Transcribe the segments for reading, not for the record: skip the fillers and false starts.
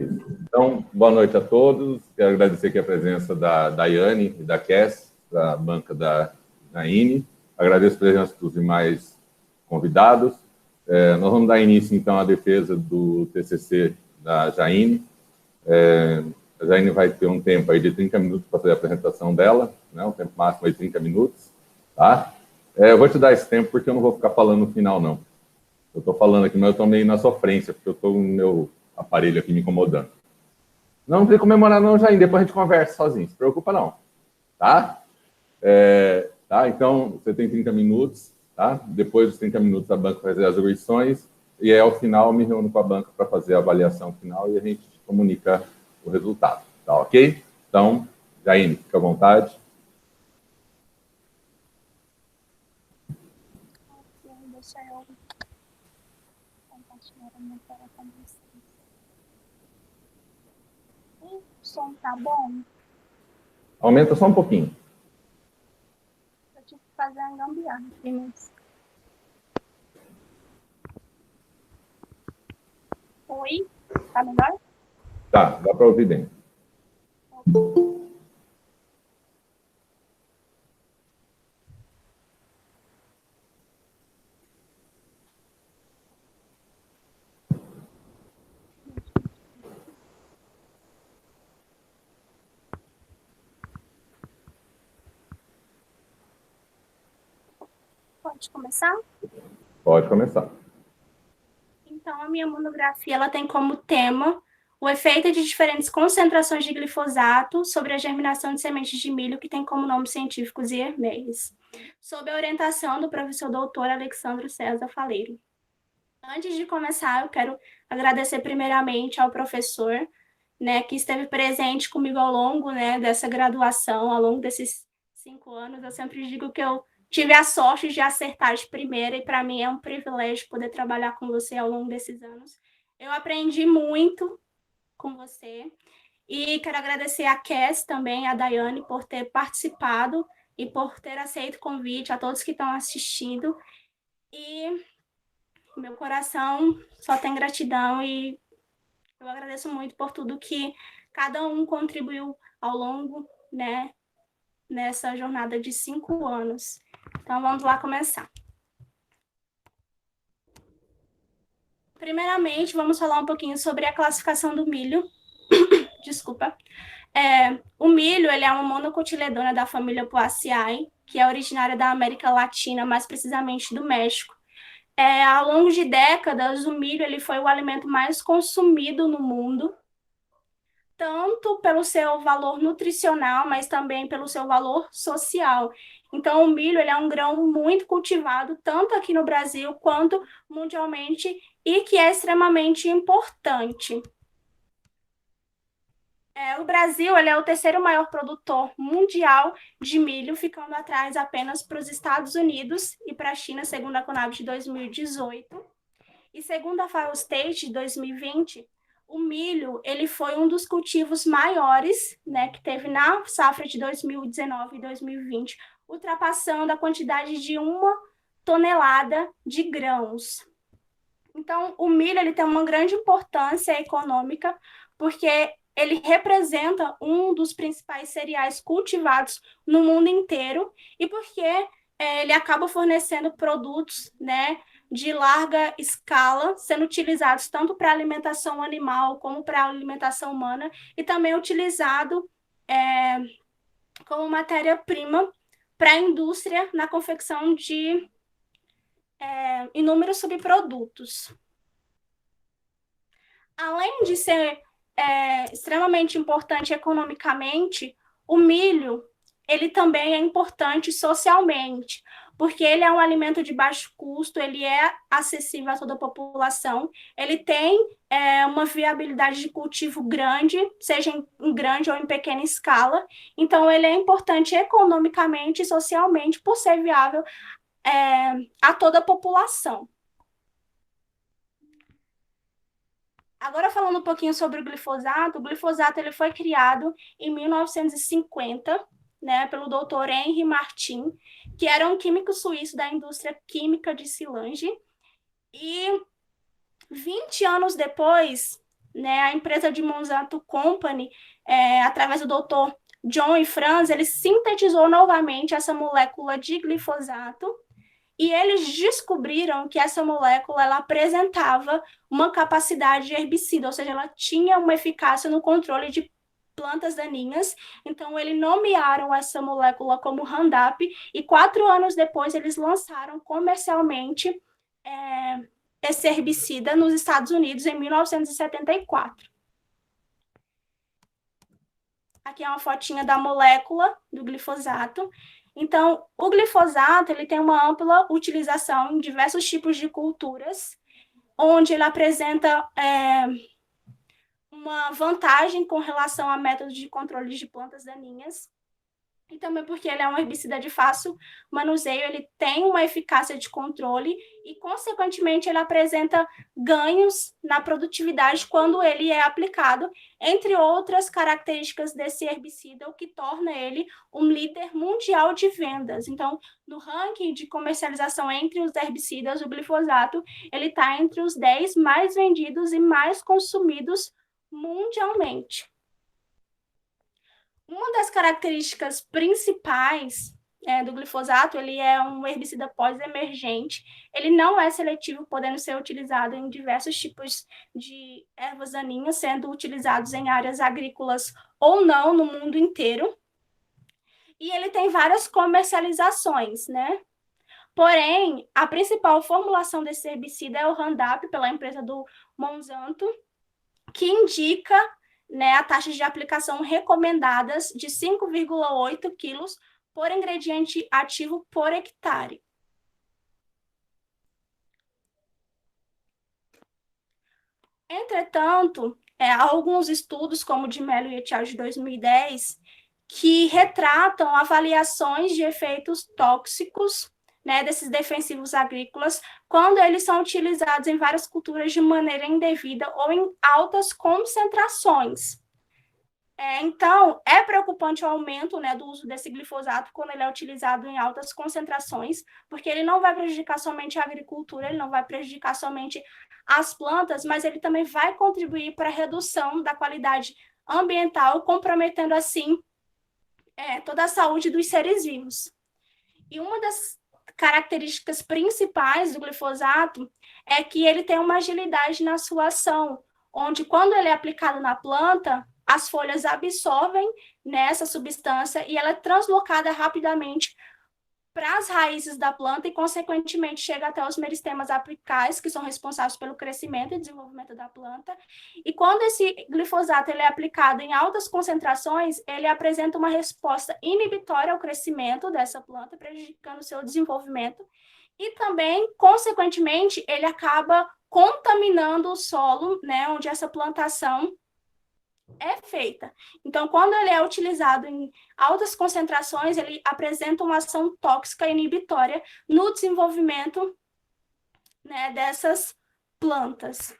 Então, boa noite a todos. Quero agradecer aqui a presença da Daiane e da Cass, da banca da INE. Agradeço a presença dos demais convidados. Nós vamos dar início, então, à defesa do TCC da Jaine. A Jaine vai ter um tempo aí de 30 minutos para fazer a apresentação dela, né? Um tempo máximo de 30 minutos, tá? Eu vou te dar esse tempo porque eu não vou ficar falando no final, não. Eu estou falando aqui, mas eu estou meio na sofrência, porque eu estou no meu aparelho aqui me incomodando. Não tem que comemorar não, Jaine, depois a gente conversa sozinho, não se preocupa não, tá? Então, você tem 30 minutos, tá? Depois dos 30 minutos a banca vai fazer as arguições e ao final eu me reúno com a banca para fazer a avaliação final e a gente comunica o resultado, tá ok? Então, Jaine, fica à vontade. Deixa eu compartilhar a minha tela com vocês. O som tá bom? Aumenta só um pouquinho. Eu tive que fazer uma gambiarra aqui, mas... Oi? Tá melhor? Tá, dá para ouvir bem. Pode começar? Pode começar. Então, a minha monografia ela tem como tema o efeito de diferentes concentrações de glifosato sobre a germinação de sementes de milho, que tem como nome científico Ziermeis, sob a orientação do professor doutor Alexandre César Faleiro. Antes de começar, eu quero agradecer primeiramente ao professor, né, que esteve presente comigo ao longo, né, dessa graduação, ao longo desses 5 anos. Eu sempre digo que eu tive a sorte de acertar de primeira e para mim é um privilégio poder trabalhar com você ao longo desses anos. Eu aprendi muito com você e quero agradecer a Cass também, a Daiane, por ter participado e por ter aceito o convite, a todos que estão assistindo. E meu coração só tem gratidão e eu agradeço muito por tudo que cada um contribuiu ao longo, né, nessa jornada de 5 anos. Então, vamos lá começar. Primeiramente, vamos falar um pouquinho sobre a classificação do milho. Desculpa. O milho ele é uma monocotiledona da família Poaceae, que é originária da América Latina, mais precisamente do México. Ao longo de décadas, o milho ele foi o alimento mais consumido no mundo, tanto pelo seu valor nutricional, mas também pelo seu valor social. Então, o milho ele é um grão muito cultivado, tanto aqui no Brasil quanto mundialmente, e que é extremamente importante. O Brasil ele é o terceiro maior produtor mundial de milho, ficando atrás apenas para os Estados Unidos e para a China, segundo a Conab de 2018. E segundo a FAO State de 2020, o milho ele foi um dos cultivos maiores, né, que teve na safra de 2019 e 2020, ultrapassando a quantidade de 1 tonelada de grãos. Então, o milho ele tem uma grande importância econômica, porque ele representa um dos principais cereais cultivados no mundo inteiro e porque ele acaba fornecendo produtos, né, de larga escala, sendo utilizados tanto para alimentação animal como para alimentação humana e também utilizado como matéria-prima para a indústria na confecção de inúmeros subprodutos. Além de ser extremamente importante economicamente, o milho ele também é importante socialmente, porque ele é um alimento de baixo custo, ele é acessível a toda a população, ele tem uma viabilidade de cultivo grande, seja em grande ou em pequena escala, então ele é importante economicamente e socialmente por ser viável a toda a população. Agora, falando um pouquinho sobre o glifosato ele foi criado em 1950, né, pelo Dr. Henri Martin, que era um químico suíço da indústria química de Silange. E 20 anos depois, né, a empresa de Monsanto Company, através do doutor John e Franz, ele sintetizou novamente essa molécula de glifosato e eles descobriram que essa molécula ela apresentava uma capacidade de herbicida, ou seja, ela tinha uma eficácia no controle de plantas daninhas. Então, eles nomearam essa molécula como Roundup e 4 anos depois eles lançaram comercialmente esse herbicida nos Estados Unidos em 1974. Aqui é uma fotinha da molécula do glifosato. Então, o glifosato ele tem uma ampla utilização em diversos tipos de culturas, onde ele apresenta uma vantagem com relação a métodos de controle de plantas daninhas, e também porque ele é um herbicida de fácil manuseio, ele tem uma eficácia de controle e, consequentemente, ele apresenta ganhos na produtividade quando ele é aplicado, entre outras características desse herbicida, o que torna ele um líder mundial de vendas. Então, no ranking de comercialização entre os herbicidas, o glifosato, ele está entre os 10 mais vendidos e mais consumidos mundialmente. Uma das características principais do glifosato, ele é um herbicida pós-emergente, ele não é seletivo, podendo ser utilizado em diversos tipos de ervas daninhas, sendo utilizados em áreas agrícolas ou não no mundo inteiro. E ele tem várias comercializações, né? Porém, a principal formulação desse herbicida é o Roundup, pela empresa do Monsanto, que indica, né, a taxa de aplicação recomendadas de 5,8 quilos por ingrediente ativo por hectare. Entretanto, há alguns estudos, como o de Mello e al. De 2010, que retratam avaliações de efeitos tóxicos, né, desses defensivos agrícolas, quando eles são utilizados em várias culturas de maneira indevida ou em altas concentrações. Então, é preocupante o aumento, né, do uso desse glifosato quando ele é utilizado em altas concentrações, porque ele não vai prejudicar somente a agricultura, ele não vai prejudicar somente as plantas, mas ele também vai contribuir para a redução da qualidade ambiental, comprometendo, assim, toda a saúde dos seres vivos. E uma das características principais do glifosato é que ele tem uma agilidade na sua ação, onde quando ele é aplicado na planta, as folhas absorvem nessa substância e ela é translocada rapidamente para as raízes da planta e, consequentemente, chega até os meristemas apicais, que são responsáveis pelo crescimento e desenvolvimento da planta. E quando esse glifosato ele é aplicado em altas concentrações, ele apresenta uma resposta inibitória ao crescimento dessa planta, prejudicando o seu desenvolvimento. E também, consequentemente, ele acaba contaminando o solo, né, onde essa plantação é feita. Então, quando ele é utilizado em altas concentrações, ele apresenta uma ação tóxica inibitória no desenvolvimento, né, dessas plantas.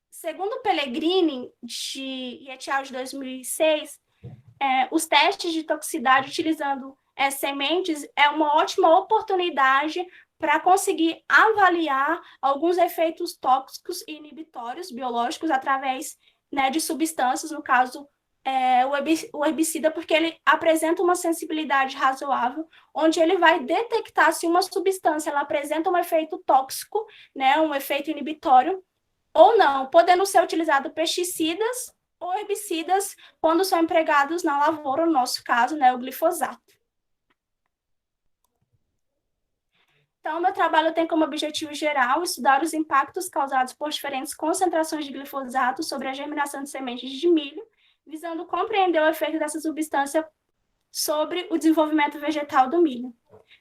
Segundo Pellegrini e al. De 2006, os testes de toxicidade utilizando sementes é uma ótima oportunidade para conseguir avaliar alguns efeitos tóxicos e inibitórios biológicos através, né, de substâncias, no caso, o herbicida, porque ele apresenta uma sensibilidade razoável, onde ele vai detectar se uma substância ela apresenta um efeito tóxico, né, um efeito inibitório, ou não, podendo ser utilizado pesticidas ou herbicidas quando são empregados na lavoura, no nosso caso, né, o glifosato. Então, meu trabalho tem como objetivo geral estudar os impactos causados por diferentes concentrações de glifosato sobre a germinação de sementes de milho, visando compreender o efeito dessa substância sobre o desenvolvimento vegetal do milho.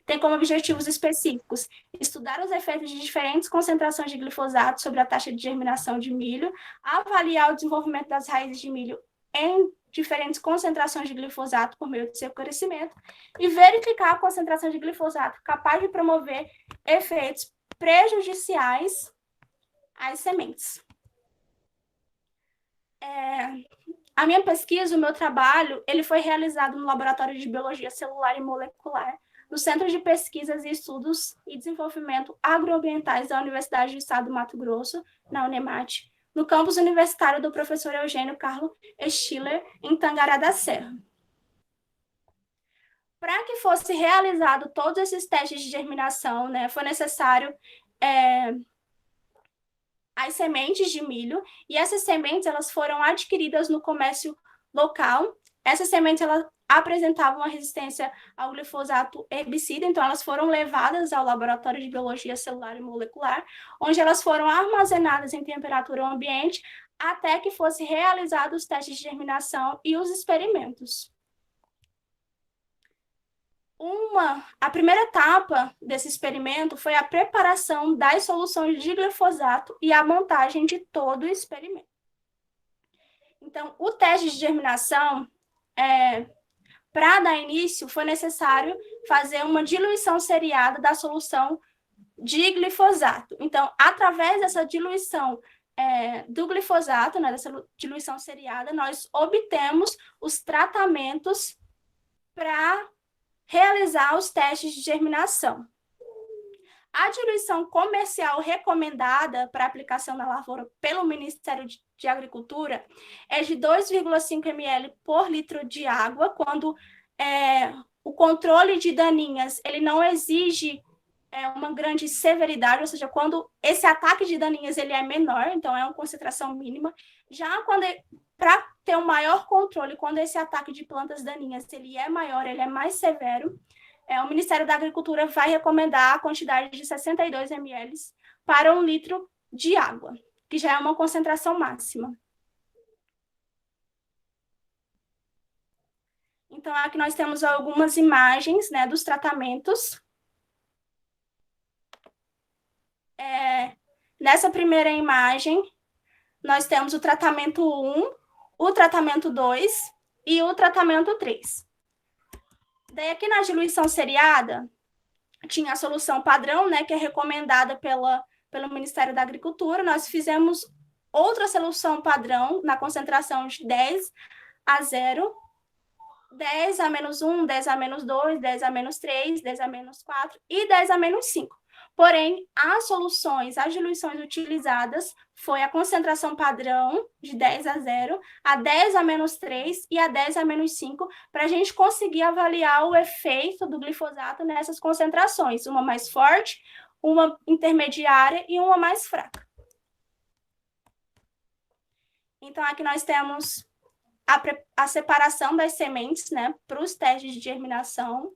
Tem como objetivos específicos estudar os efeitos de diferentes concentrações de glifosato sobre a taxa de germinação de milho, avaliar o desenvolvimento das raízes de milho em diferentes concentrações de glifosato por meio do seu crescimento e verificar a concentração de glifosato capaz de promover efeitos prejudiciais às sementes. A minha pesquisa, o meu trabalho, ele foi realizado no Laboratório de Biologia Celular e Molecular, no Centro de Pesquisas e Estudos e Desenvolvimento Agroambientais da Universidade do Estado do Mato Grosso, na UNEMAT, no campus universitário do professor Eugênio Carlos Stiller, em Tangará da Serra. Para que fosse realizado todos esses testes de germinação, né, foi necessário as sementes de milho, e essas sementes elas foram adquiridas no comércio local. Essas sementes elas apresentavam uma resistência ao glifosato herbicida, então elas foram levadas ao laboratório de biologia celular e molecular, onde elas foram armazenadas em temperatura ambiente até que fosse realizados os testes de germinação e os experimentos. A primeira etapa desse experimento foi a preparação das soluções de glifosato e a montagem de todo o experimento. Então, o teste de germinação, para dar início, foi necessário fazer uma diluição seriada da solução de glifosato. Então, através dessa diluição do glifosato, né, dessa diluição seriada, nós obtemos os tratamentos para realizar os testes de germinação. A diluição comercial recomendada para aplicação na lavoura pelo Ministério de Agricultura é de 2,5 ml por litro de água, quando o controle de daninhas ele não exige uma grande severidade, ou seja, quando esse ataque de daninhas ele é menor, então é uma concentração mínima. Já quando para ter um maior controle, quando esse ataque de plantas daninhas ele é maior, ele é mais severo, o Ministério da Agricultura vai recomendar a quantidade de 62 ml para 1 litro de água, que já é uma concentração máxima. Então, aqui nós temos algumas imagens, né, dos tratamentos. Nessa primeira imagem, nós temos o tratamento 1, o tratamento 2 e o tratamento 3. Daí, aqui na diluição seriada, tinha a solução padrão, né, que é recomendada pelo Ministério da Agricultura. Nós fizemos outra solução padrão na concentração de 10:0, 10:-1, 10:-2, 10:-3, 10:-4 e 10:-5. Porém, as diluições utilizadas foi a concentração padrão de 10:0, a 10:-3 e a 10:-5, para a gente conseguir avaliar o efeito do glifosato nessas concentrações, uma mais forte, uma intermediária e uma mais fraca. Então, aqui nós temos a separação das sementes, né, para os testes de germinação.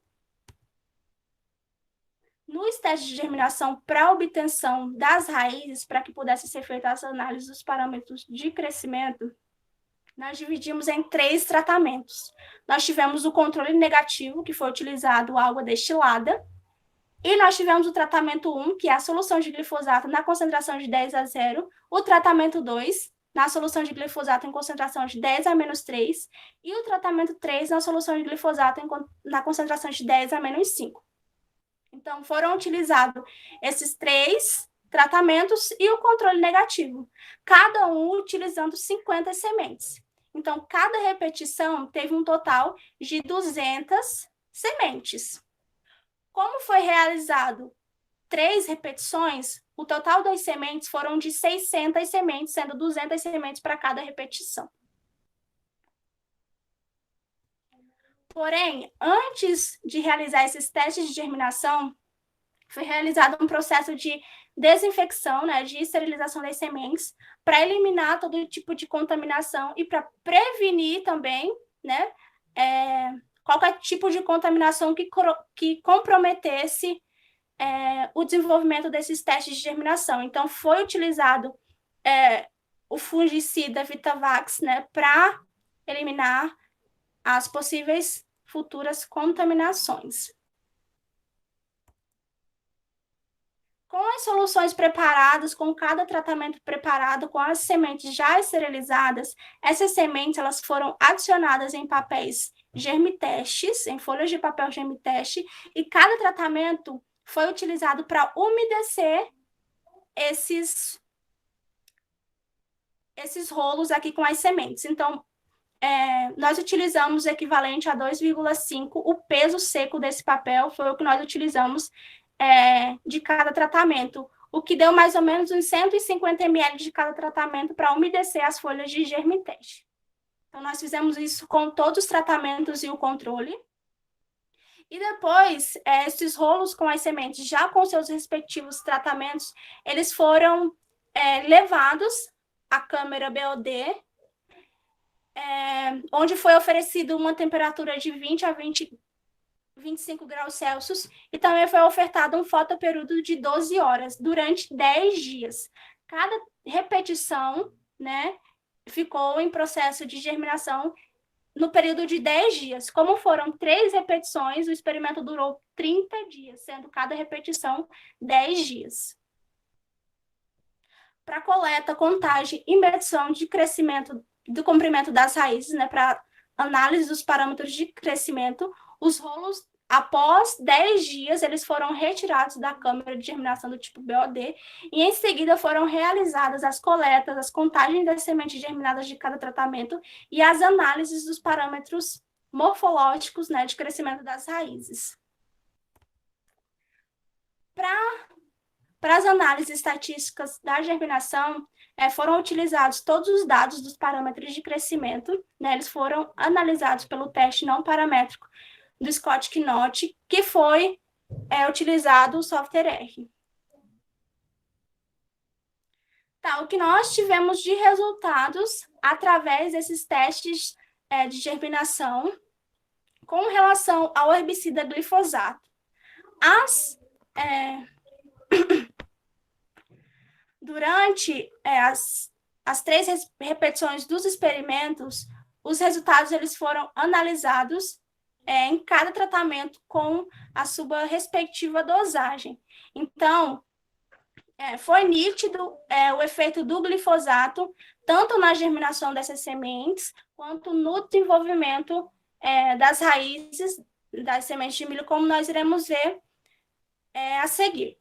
Nos testes de germinação, para a obtenção das raízes, para que pudesse ser feita as análises dos parâmetros de crescimento, nós dividimos em 3 tratamentos. Nós tivemos o controle negativo, que foi utilizado água destilada, e nós tivemos o tratamento 1, que é a solução de glifosato na concentração de 10:0, o tratamento 2, na solução de glifosato em concentração de 10:-3, e o tratamento 3 na solução de glifosato na concentração de 10:-5. Então, foram utilizados esses 3 tratamentos e o controle negativo, cada um utilizando 50 sementes. Então, cada repetição teve um total de 200 sementes. Como foi realizado 3 repetições, o total das sementes foram de 600 sementes, sendo 200 sementes para cada repetição. Porém, antes de realizar esses testes de germinação, foi realizado um processo de desinfecção, né, de esterilização das sementes, para eliminar todo tipo de contaminação e para prevenir também, né, qualquer tipo de contaminação que comprometesse o desenvolvimento desses testes de germinação. Então, foi utilizado o fungicida Vitavax, né, para eliminar as possíveis futuras contaminações. Com as soluções preparadas, com cada tratamento preparado, com as sementes já esterilizadas, essas sementes elas foram adicionadas em papéis germitestes, em folhas de papel germiteste, e cada tratamento foi utilizado para umedecer esses rolos aqui com as sementes. Então, nós utilizamos o equivalente a 2,5, o peso seco desse papel foi o que nós utilizamos de cada tratamento, o que deu mais ou menos uns 150 ml de cada tratamento para umedecer as folhas de germiteste. Então, nós fizemos isso com todos os tratamentos e o controle. E depois, esses rolos com as sementes, já com seus respectivos tratamentos, eles foram levados à câmara BOD, onde foi oferecido uma temperatura de 20 a 25 graus Celsius, e também foi ofertado um fotoperíodo de 12 horas, durante 10 dias. Cada repetição, né, ficou em processo de germinação no período de 10 dias. Como foram 3 repetições, o experimento durou 30 dias, sendo cada repetição 10 dias. Para coleta, contagem e medição de crescimento do comprimento das raízes, né, para análise dos parâmetros de crescimento, os rolos, após 10 dias, eles foram retirados da câmara de germinação do tipo BOD e, em seguida, foram realizadas as coletas, as contagens das sementes germinadas de cada tratamento e as análises dos parâmetros morfológicos, né, de crescimento das raízes. Para as análises estatísticas da germinação, foram utilizados todos os dados dos parâmetros de crescimento, né, eles foram analisados pelo teste não paramétrico do Scott-Knott, que foi utilizado o software R. Tá, o que nós tivemos de resultados através desses testes de germinação com relação ao herbicida glifosato. Durante as 3 repetições dos experimentos, os resultados eles foram analisados em cada tratamento com a sua respectiva dosagem. Então, foi nítido o efeito do glifosato, tanto na germinação dessas sementes, quanto no desenvolvimento das raízes das sementes de milho, como nós iremos ver a seguir.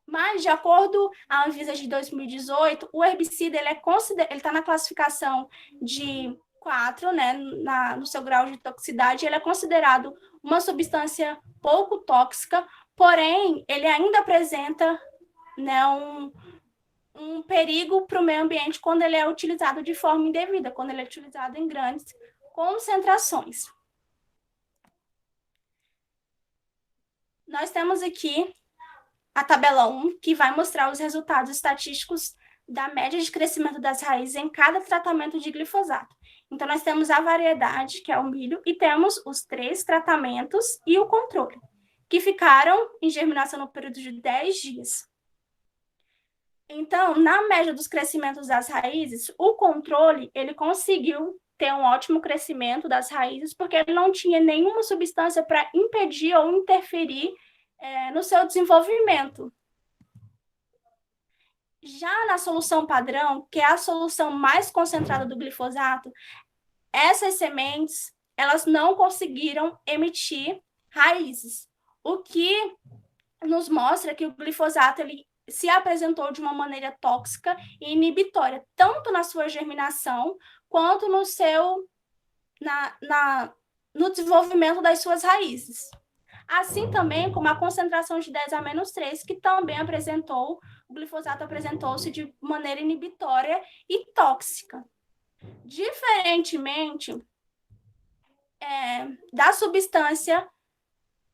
Mas, de acordo com a Anvisa de 2018, o herbicida ele está na classificação de 4, né, no seu grau de toxicidade, ele é considerado uma substância pouco tóxica, porém, ele ainda apresenta, né, um perigo para o meio ambiente quando ele é utilizado de forma indevida, quando ele é utilizado em grandes concentrações. Nós temos aqui a tabela 1, que vai mostrar os resultados estatísticos da média de crescimento das raízes em cada tratamento de glifosato. Então, nós temos a variedade, que é o milho, e temos os 3 tratamentos e o controle, que ficaram em germinação no período de 10 dias. Então, na média dos crescimentos das raízes, o controle, ele conseguiu ter um ótimo crescimento das raízes, porque ele não tinha nenhuma substância para impedir ou interferir no seu desenvolvimento. Já na solução padrão, que é a solução mais concentrada do glifosato, essas sementes, elas não conseguiram emitir raízes, o que nos mostra que o glifosato ele se apresentou de uma maneira tóxica e inibitória, tanto na sua germinação, quanto no desenvolvimento das suas raízes. Assim também como a concentração de 10A-3, que também o glifosato apresentou-se de maneira inibitória e tóxica. Diferentemente da substância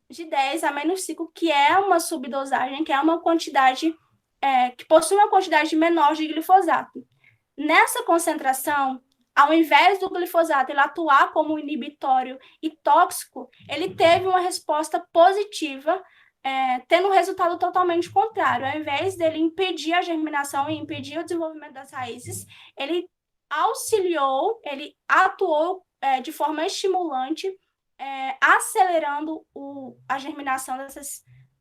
de 10A-5, que é uma subdosagem, que é uma quantidade, que possui uma quantidade menor de glifosato. Nessa concentração, ao invés do glifosato ele atuar como inibitório e tóxico, ele teve uma resposta positiva, tendo um resultado totalmente contrário. Ao invés dele impedir a germinação e impedir o desenvolvimento das raízes, ele auxiliou, ele atuou de forma estimulante, acelerando a germinação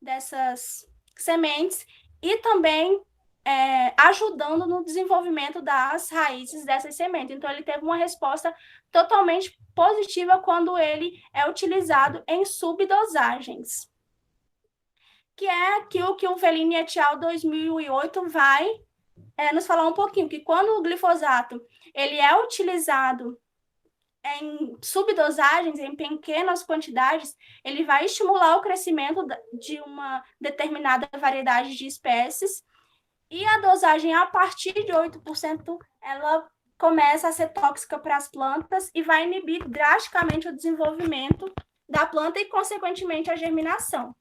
dessas sementes e também ajudando no desenvolvimento das raízes dessas sementes. Então, ele teve uma resposta totalmente positiva quando ele é utilizado em subdosagens. Que é aquilo que o Velini et al. 2008 vai nos falar um pouquinho, que quando o glifosato ele é utilizado em subdosagens, em pequenas quantidades, ele vai estimular o crescimento de uma determinada variedade de espécies, e a dosagem a partir de 8%, ela começa a ser tóxica para as plantas e vai inibir drasticamente o desenvolvimento da planta e, consequentemente, a germinação.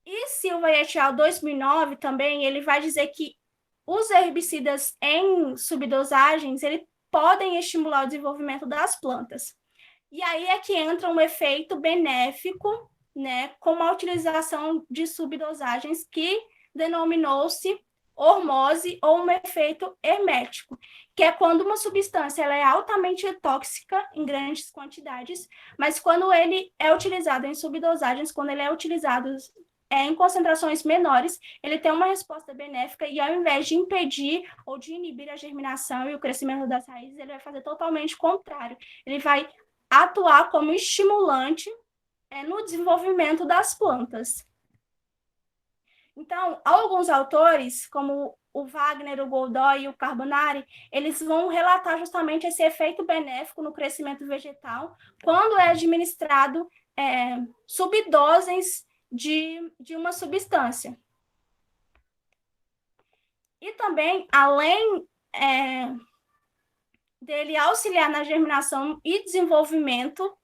E Silva et al. 2009 também, ele vai dizer que os herbicidas em subdosagens, eles podem estimular o desenvolvimento das plantas. E aí é que entra um efeito benéfico, né, com a utilização de subdosagens que denominou-se hormose ou um efeito hermético, que é quando uma substância ela é altamente tóxica em grandes quantidades, mas quando ele é utilizado em subdosagens, quando ele é utilizado em concentrações menores, ele tem uma resposta benéfica e, ao invés de impedir ou de inibir a germinação e o crescimento das raízes, ele vai fazer totalmente o contrário. Ele vai atuar como estimulante no desenvolvimento das plantas. Então, alguns autores, como o Wagner, o Godoy e o Carbonari, eles vão relatar justamente esse efeito benéfico no crescimento vegetal quando é administrado subdoses de uma substância. E também, além dele auxiliar na germinação e desenvolvimento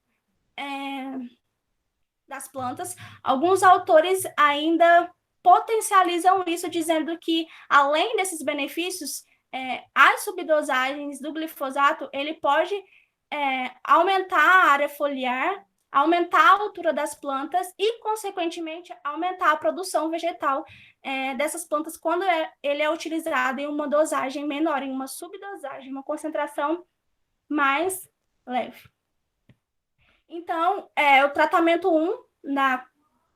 das plantas, alguns autores ainda potencializam isso, dizendo que, além desses benefícios, as subdosagens do glifosato, ele pode aumentar a área foliar, aumentar a altura das plantas e, consequentemente, aumentar a produção vegetal dessas plantas quando ele é utilizado em uma dosagem menor, em uma subdosagem, uma concentração mais leve. Então, o tratamento 1, na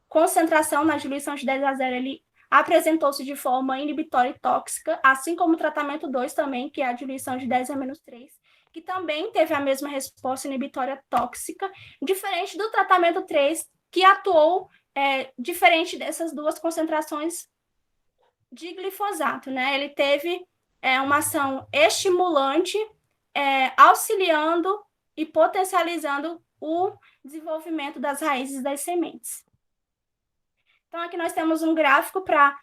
concentração, na diluição de 10:0, ele apresentou-se de forma inibitória e tóxica, assim como o tratamento 2 também, que é a diluição de 10-3, que também teve a mesma resposta inibitória tóxica, diferente do tratamento 3, que atuou diferente dessas duas concentrações de glifosato, né? Ele teve uma ação estimulante, auxiliando e potencializando o desenvolvimento das raízes das sementes. Então, aqui nós temos um gráfico para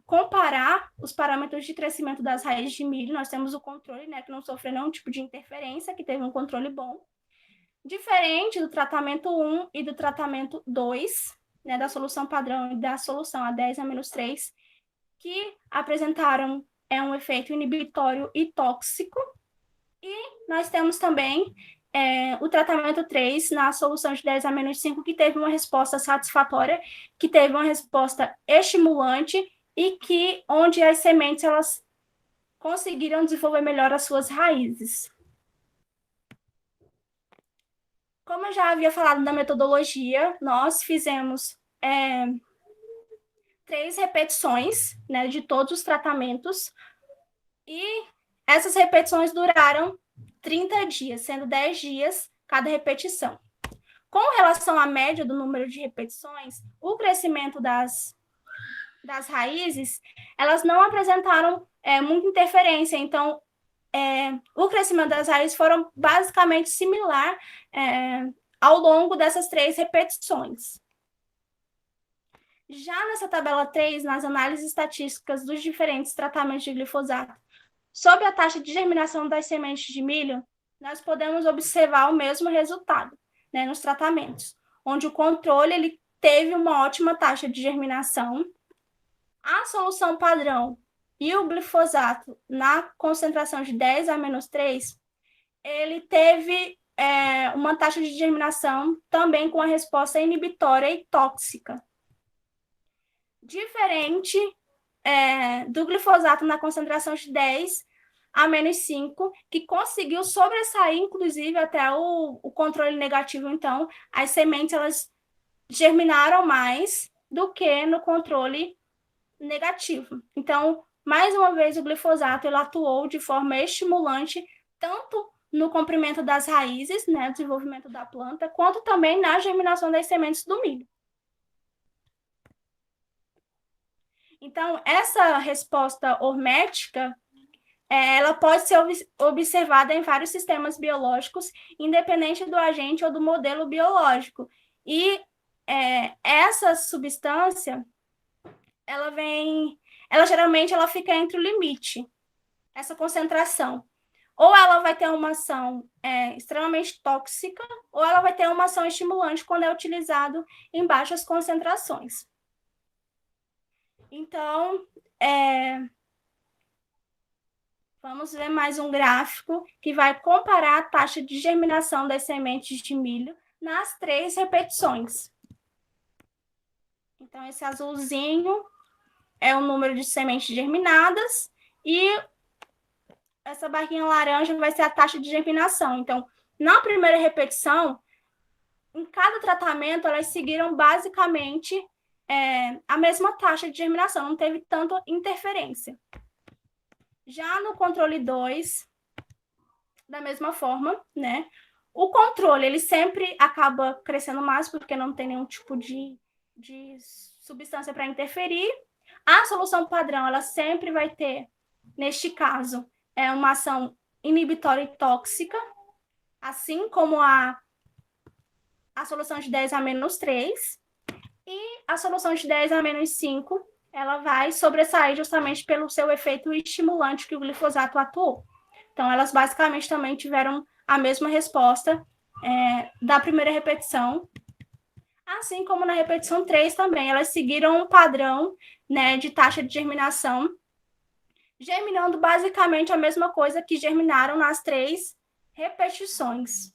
comparar os parâmetros de crescimento das raízes de milho. Nós temos o controle, né, que não sofreu nenhum tipo de interferência, que teve um controle bom. Diferente do tratamento 1 e do tratamento 2, né, da solução padrão e da solução a 10-3, que apresentaram um efeito inibitório e tóxico. E nós temos também o tratamento 3 na solução de 10-5, que teve uma resposta satisfatória, que teve uma resposta estimulante e onde as sementes elas conseguiram desenvolver melhor as suas raízes. Como eu já havia falado da metodologia, nós fizemos 3 repetições, né, de todos os tratamentos, e essas repetições duraram 30 dias, sendo 10 dias cada repetição. Com relação à média do número de repetições, o crescimento das raízes, elas não apresentaram muita interferência, então o crescimento das raízes foram basicamente similar ao longo dessas 3 repetições. Já nessa tabela 3, nas análises estatísticas dos diferentes tratamentos de glifosato, sobre a taxa de germinação das sementes de milho, nós podemos observar o mesmo resultado, né, nos tratamentos, onde o controle ele teve uma ótima taxa de germinação, a solução padrão e o glifosato na concentração de 10-3, ele teve uma taxa de germinação também com a resposta inibitória e tóxica. Diferente do glifosato na concentração de 10-5, que conseguiu sobressair, inclusive, até o controle negativo. Então, as sementes elas germinaram mais do que no controle negativo. Então, mais uma vez, o glifosato ele atuou de forma estimulante, tanto no comprimento das raízes, né, desenvolvimento da planta, quanto também na germinação das sementes do milho. Então, essa resposta hormética ela pode ser observada em vários sistemas biológicos, independente do agente ou do modelo biológico. E essa substância, ela geralmente fica entre o limite, essa concentração. Ou ela vai ter uma ação extremamente tóxica, ou ela vai ter uma ação estimulante quando é utilizado em baixas concentrações. Então, vamos ver mais um gráfico que vai comparar a taxa de germinação das sementes de milho nas 3 repetições. Então, esse azulzinho é o número de sementes germinadas e essa barrinha laranja vai ser a taxa de germinação. Então, na primeira repetição, em cada tratamento, elas seguiram basicamente a mesma taxa de germinação, não teve tanta interferência. Já no controle 2, da mesma forma, né? O controle, ele sempre acaba crescendo mais, porque não tem nenhum tipo de substância para interferir. A solução padrão, ela sempre vai ter, neste caso, uma ação inibitória e tóxica, assim como a solução de 10A-3, e a solução de 10A-5, ela vai sobressair justamente pelo seu efeito estimulante que o glifosato atuou. Então, elas basicamente também tiveram a mesma resposta da primeira repetição, assim como na repetição 3 também, elas seguiram um padrão, né, de taxa de germinação, germinando basicamente a mesma coisa que germinaram nas 3 repetições.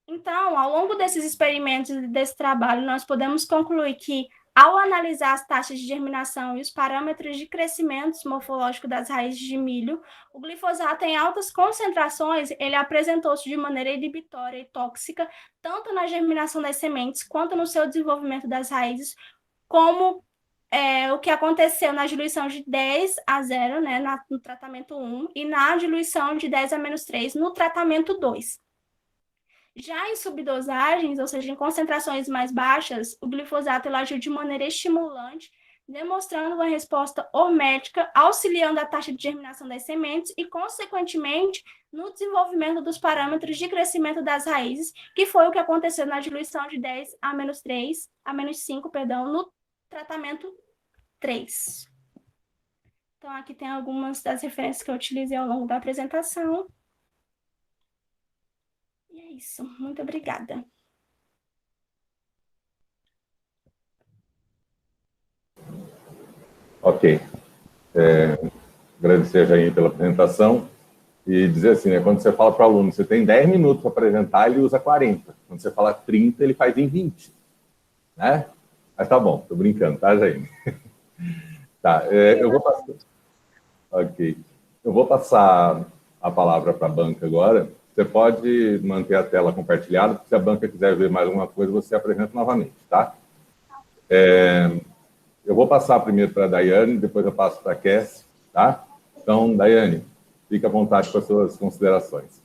Então, ao longo desses experimentos e desse trabalho, nós podemos concluir que, ao analisar as taxas de germinação e os parâmetros de crescimento morfológico das raízes de milho, o glifosato em altas concentrações, ele apresentou-se de maneira inibitória e tóxica, tanto na germinação das sementes, quanto no seu desenvolvimento das raízes, como o que aconteceu na diluição de 10A0, né, no tratamento 1, e na diluição de 10A-3 no tratamento 2. Já em subdosagens, ou seja, em concentrações mais baixas, o glifosato agiu de maneira estimulante, demonstrando uma resposta hormética, auxiliando a taxa de germinação das sementes e, consequentemente, no desenvolvimento dos parâmetros de crescimento das raízes, que foi o que aconteceu na diluição de 10A-5, no tratamento 3. Então, aqui tem algumas das referências que eu utilizei ao longo da apresentação. E é isso. Muito obrigada. Ok. Agradecer a Jaine pela apresentação e dizer assim, né, quando você fala para o aluno, você tem 10 minutos para apresentar, ele usa 40. Quando você fala 30, ele faz em 20. Né? Mas tá bom, tô brincando, tá, Jaine? Tá, eu vou passar... Ok. Eu vou passar a palavra para a banca agora. Você pode manter a tela compartilhada, porque se a banca quiser ver mais alguma coisa, você apresenta novamente, tá? Eu vou passar primeiro para a Daiane, depois eu passo para a Cass, tá? Então, Daiane, fique à vontade com as suas considerações.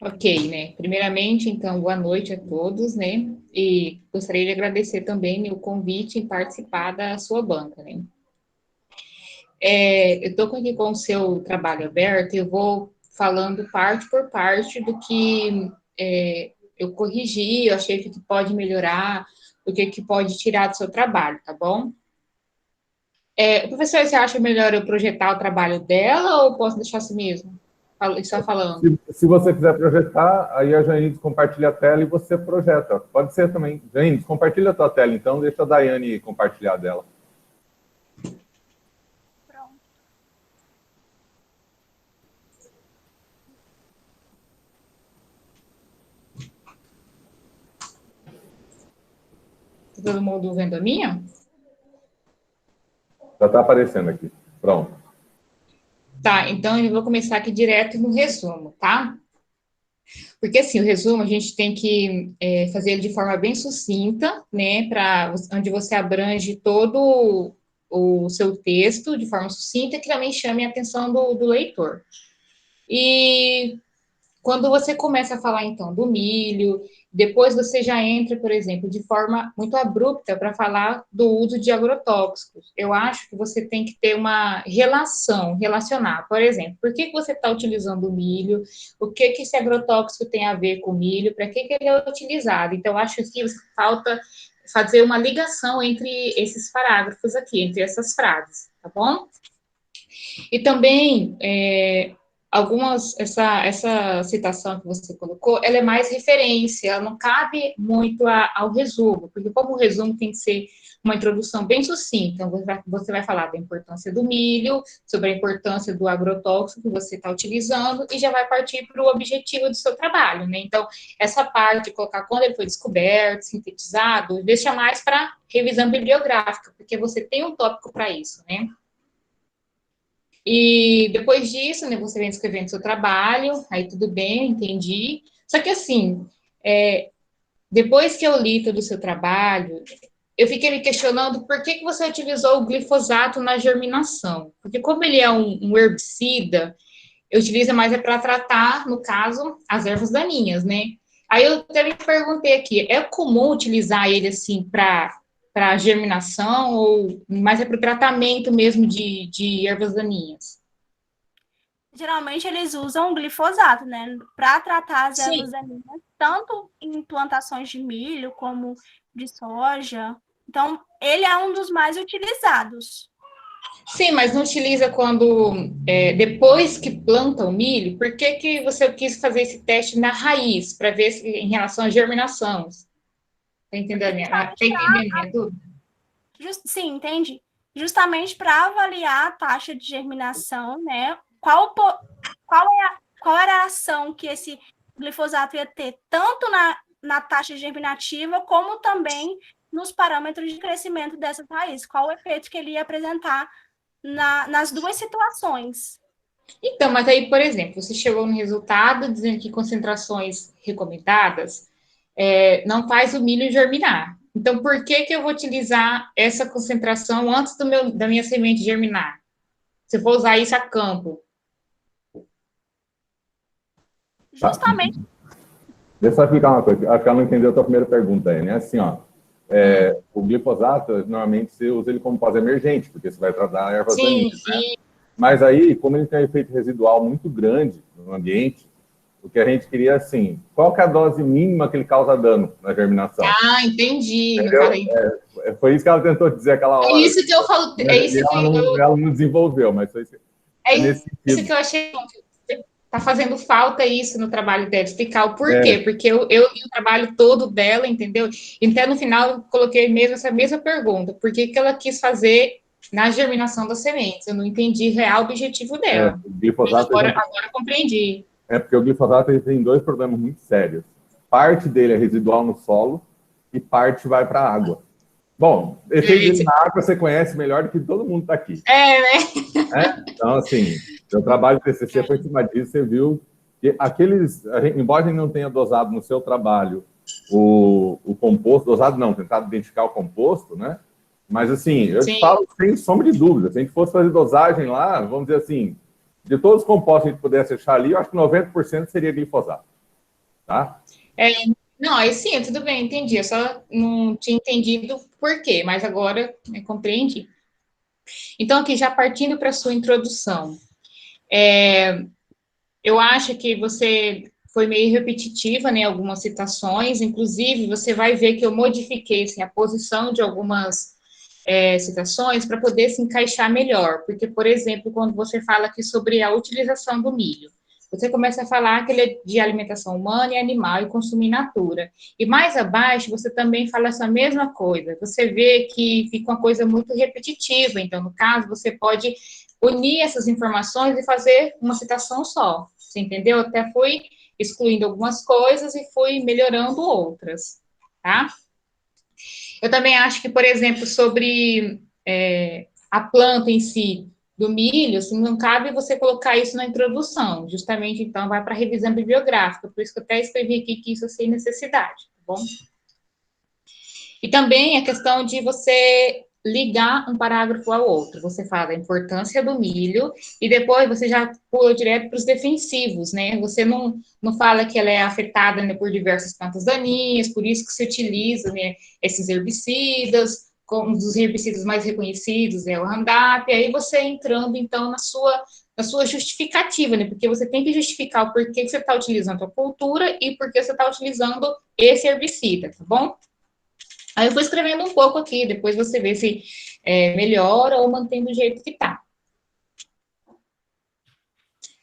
Ok, né? Primeiramente, então, boa noite a todos, né? E gostaria de agradecer também o convite em participar da sua banca, né? Eu estou aqui com o seu trabalho aberto e eu vou falando parte por parte do que eu corrigi, eu achei que pode melhorar, o que pode tirar do seu trabalho, tá bom? Professor, você acha melhor eu projetar o trabalho dela ou posso deixar assim mesmo? Só falando. Se você quiser projetar, aí a Jaine compartilha a tela e você projeta. Pode ser também. Jaine, compartilha a tua tela, então, deixa a Daiane compartilhar dela. Pronto. Tá todo mundo vendo a minha? Já está aparecendo aqui. Pronto. Tá, então eu vou começar aqui direto no resumo, tá? Porque, assim, o resumo a gente tem que fazer ele de forma bem sucinta, né, onde você abrange todo o seu texto de forma sucinta, que também chame a atenção do leitor. E quando você começa a falar, então, do milho, depois você já entra, por exemplo, de forma muito abrupta para falar do uso de agrotóxicos. Eu acho que você tem que ter uma relacionar. Por exemplo, por que você está utilizando o milho? O que esse agrotóxico tem a ver com o milho? Para que ele é utilizado? Então, eu acho que falta fazer uma ligação entre esses parágrafos aqui, entre essas frases, tá bom? E também, essa citação que você colocou, ela é mais referência, ela não cabe muito ao resumo, porque como o resumo tem que ser uma introdução bem sucinta, então você vai falar da importância do milho, sobre a importância do agrotóxico que você está utilizando, e já vai partir para o objetivo do seu trabalho, né? Então, essa parte de colocar quando ele foi descoberto, sintetizado, deixa mais para revisão bibliográfica, porque você tem um tópico para isso, né? E depois disso, né, você vem escrevendo seu trabalho, aí tudo bem, entendi. Só que assim, depois que eu li todo o seu trabalho, eu fiquei me questionando por que você utilizou o glifosato na germinação. Porque como ele é um herbicida, utiliza mais para tratar, no caso, as ervas daninhas, né? Aí eu até me perguntei aqui, é comum utilizar ele assim para germinação ou mais é para o tratamento mesmo de ervas daninhas? Geralmente eles usam glifosato, né, para tratar as Sim, ervas daninhas, tanto em plantações de milho como de soja. Então, ele é um dos mais utilizados. sim, mas não utiliza quando depois que planta o milho. Por que você quis fazer esse teste na raiz para ver se em relação à germinação? Tá entendendo? Tá entendendo minha dúvida? Sim, entendi. Justamente para avaliar a taxa de germinação, né? Qual era a ação que esse glifosato ia ter, tanto na taxa germinativa, como também nos parâmetros de crescimento dessas raízes? Qual o efeito que ele ia apresentar nas duas situações? Então, mas aí, por exemplo, você chegou no resultado dizendo que concentrações recomendadas não faz o milho germinar. Então, por que eu vou utilizar essa concentração antes da minha semente germinar? Se eu for usar isso a campo. Tá. Justamente. Deixa eu só explicar uma coisa, acho que ela não entendeu a tua primeira pergunta aí, né? Assim, ó, o glifosato, normalmente você usa ele como pós-emergente, porque você vai tratar ervas daninhas, né? Mas aí, como ele tem um efeito residual muito grande no ambiente, o que a gente queria, assim, qual que é a dose mínima que ele causa dano na germinação? Ah, entendi. Foi isso que ela tentou dizer aquela hora. É isso que eu falo. Ela não desenvolveu, mas foi isso. Isso que eu achei. Tá fazendo falta isso no trabalho dela, explicar o porquê, porque eu li o trabalho todo dela, entendeu? Então, no final, eu coloquei mesmo essa mesma pergunta, por que ela quis fazer na germinação das sementes? Eu não entendi o real objetivo dela. O glifosato agora eu compreendi. Porque o glifosato ele tem dois problemas muito sérios. Parte dele é residual no solo e parte vai para a água. Bom, efeito dele na água você conhece melhor do que todo mundo está aqui. Né? Então, assim, seu trabalho de TCC foi em cima disso, você viu que embora a gente não tenha dosado no seu trabalho o composto, dosado não, tentado identificar o composto, né? Mas, assim, eu te falo sem sombra de dúvida, se a gente fosse fazer dosagem lá, vamos dizer assim, de todos os compostos que a gente pudesse achar ali, eu acho que 90% seria glifosato, tá? Não, aí sim, tudo bem, entendi. Eu só não tinha entendido por quê, mas agora compreendi. Então, aqui, já partindo para a sua introdução, eu acho que você foi meio repetitiva, né, algumas citações, inclusive você vai ver que eu modifiquei assim, a posição de algumas citações para poder se encaixar melhor, porque, por exemplo, quando você fala aqui sobre a utilização do milho, você começa a falar que ele é de alimentação humana e animal e consumo in natura. E mais abaixo, você também fala essa mesma coisa. Você vê que fica uma coisa muito repetitiva. Então, no caso, você pode unir essas informações e fazer uma citação só. Você entendeu? Até fui excluindo algumas coisas e fui melhorando outras, tá? Eu também acho que, por exemplo, sobre a planta em si, do milho, assim, não cabe você colocar isso na introdução, justamente, então, vai para a revisão bibliográfica, por isso que eu até escrevi aqui que isso é sem necessidade, tá bom? E também a questão de você ligar um parágrafo ao outro. Você fala da importância do milho e depois você já pula direto para os defensivos, né? Você não fala que ela é afetada, né, por diversas plantas daninhas, por isso que se utiliza, né, esses herbicidas, um dos herbicidas mais reconhecidos é o Roundup, e aí você entrando, então, na sua justificativa, né? Porque você tem que justificar o porquê que você está utilizando a cultura e por que você está utilizando esse herbicida, tá bom? Aí eu fui escrevendo um pouco aqui, depois você vê se melhora ou mantém do jeito que tá.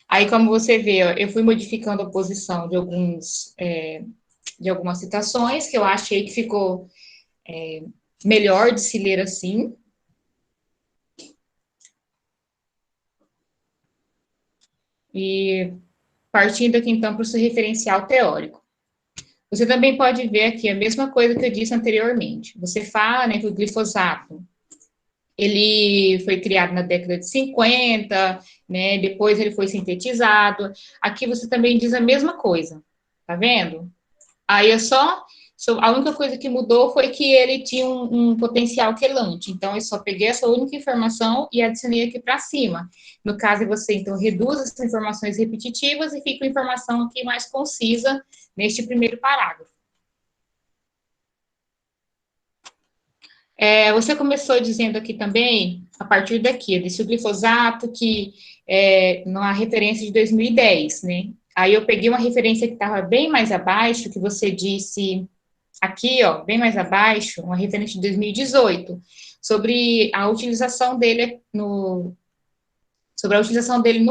Aí, como você vê, ó, eu fui modificando a posição de algumas citações, que eu achei que ficou melhor de se ler assim. E partindo aqui, então, para o seu referencial teórico. Você também pode ver aqui a mesma coisa que eu disse anteriormente. Você fala, né, que o glifosato, ele foi criado na década de 50, né, depois ele foi sintetizado. Aqui você também diz a mesma coisa, tá vendo? Aí é só a única coisa que mudou foi que ele tinha um potencial quelante. Então, eu só peguei essa única informação e adicionei aqui para cima. No caso, você, então, reduz essas informações repetitivas e fica a informação aqui mais concisa neste primeiro parágrafo. Você começou dizendo aqui também, a partir daqui, desse glifosato, que numa referência de 2010, né? Aí eu peguei uma referência que estava bem mais abaixo, que você disse aqui, ó, bem mais abaixo, uma referência de 2018, sobre a utilização dele no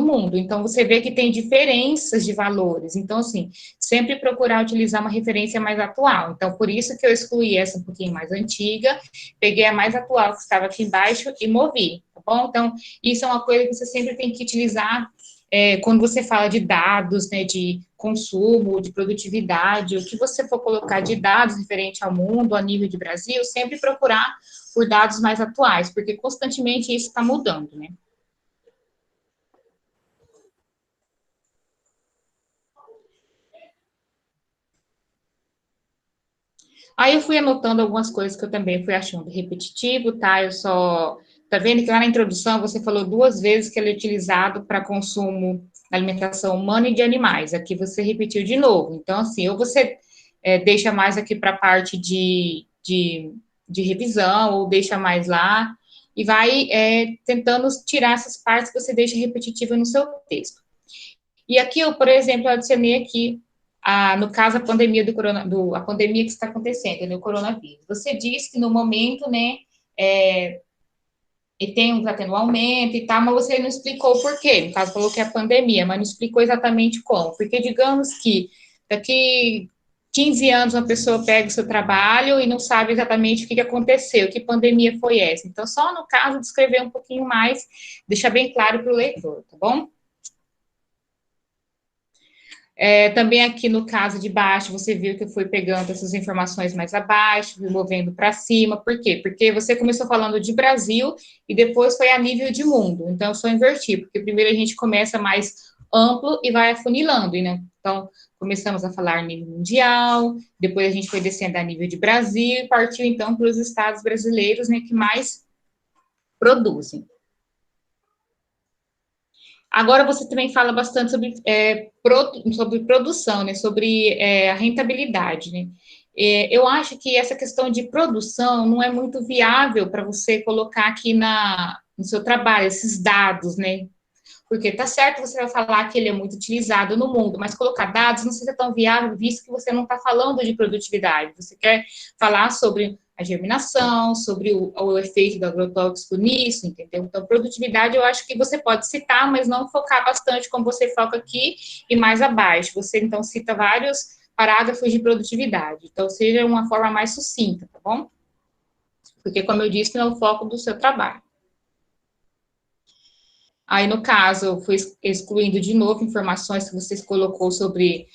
mundo. Então, você vê que tem diferenças de valores. Então, assim, sempre procurar utilizar uma referência mais atual. Então, por isso que eu excluí essa um pouquinho mais antiga, peguei a mais atual que estava aqui embaixo e movi, tá bom? Então, isso é uma coisa que você sempre tem que utilizar quando você fala de dados, né, de consumo, de produtividade, o que você for colocar de dados referente ao mundo, a nível de Brasil, sempre procurar por dados mais atuais, porque constantemente isso está mudando, né? Aí eu fui anotando algumas coisas que eu também fui achando repetitivo, tá? Tá vendo que lá na introdução você falou 2 vezes que ele é utilizado para consumo na alimentação humana e de animais. Aqui você repetiu de novo. Então, assim, ou você deixa mais aqui para a parte de revisão, ou deixa mais lá, e vai tentando tirar essas partes que você deixa repetitiva no seu texto. E aqui, eu, por exemplo, eu adicionei aqui no caso, a pandemia a pandemia que está acontecendo, né, o coronavírus. Você disse que no momento, né, está tendo um aumento e tal, mas você não explicou o porquê. No caso, falou que é a pandemia, mas não explicou exatamente como. Porque, digamos que daqui 15 anos uma pessoa pega o seu trabalho e não sabe exatamente o que aconteceu, que pandemia foi essa. Então, só no caso, descrever um pouquinho mais, deixar bem claro para o leitor, tá bom? Também aqui no caso de baixo, você viu que eu fui pegando essas informações mais abaixo, fui movendo para cima. Por quê? Porque você começou falando de Brasil e depois foi a nível de mundo. Então, eu só inverti, porque primeiro a gente começa mais amplo e vai afunilando, né? Então, começamos a falar nível mundial, depois a gente foi descendo a nível de Brasil e partiu, então, para os estados brasileiros, né, que mais produzem. Agora você também fala bastante sobre produção, né? Sobre a rentabilidade, né? Eu acho que essa questão de produção não é muito viável para você colocar aqui no seu trabalho, esses dados, né? Porque tá certo, você vai falar que ele é muito utilizado no mundo, mas colocar dados não seja tão viável, visto que você não está falando de produtividade. Você quer falar sobre a germinação, sobre o efeito do agrotóxico nisso, entendeu? Então, produtividade eu acho que você pode citar, mas não focar bastante como você foca aqui e mais abaixo. Você, então, cita vários parágrafos de produtividade. Então, seja uma forma mais sucinta, tá bom? Porque, como eu disse, não é o foco do seu trabalho. Aí, no caso, eu fui excluindo de novo informações que vocês colocou sobre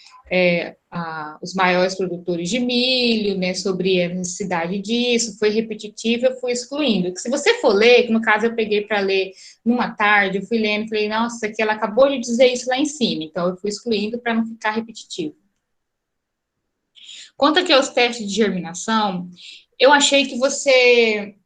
os maiores produtores de milho, né, sobre a necessidade disso, foi repetitivo, eu fui excluindo. Se você for ler, que no caso eu peguei para ler numa tarde, eu fui lendo e falei, nossa, aqui ela acabou de dizer isso lá em cima, então eu fui excluindo para não ficar repetitivo. Quanto aqui aos testes de germinação, eu achei que você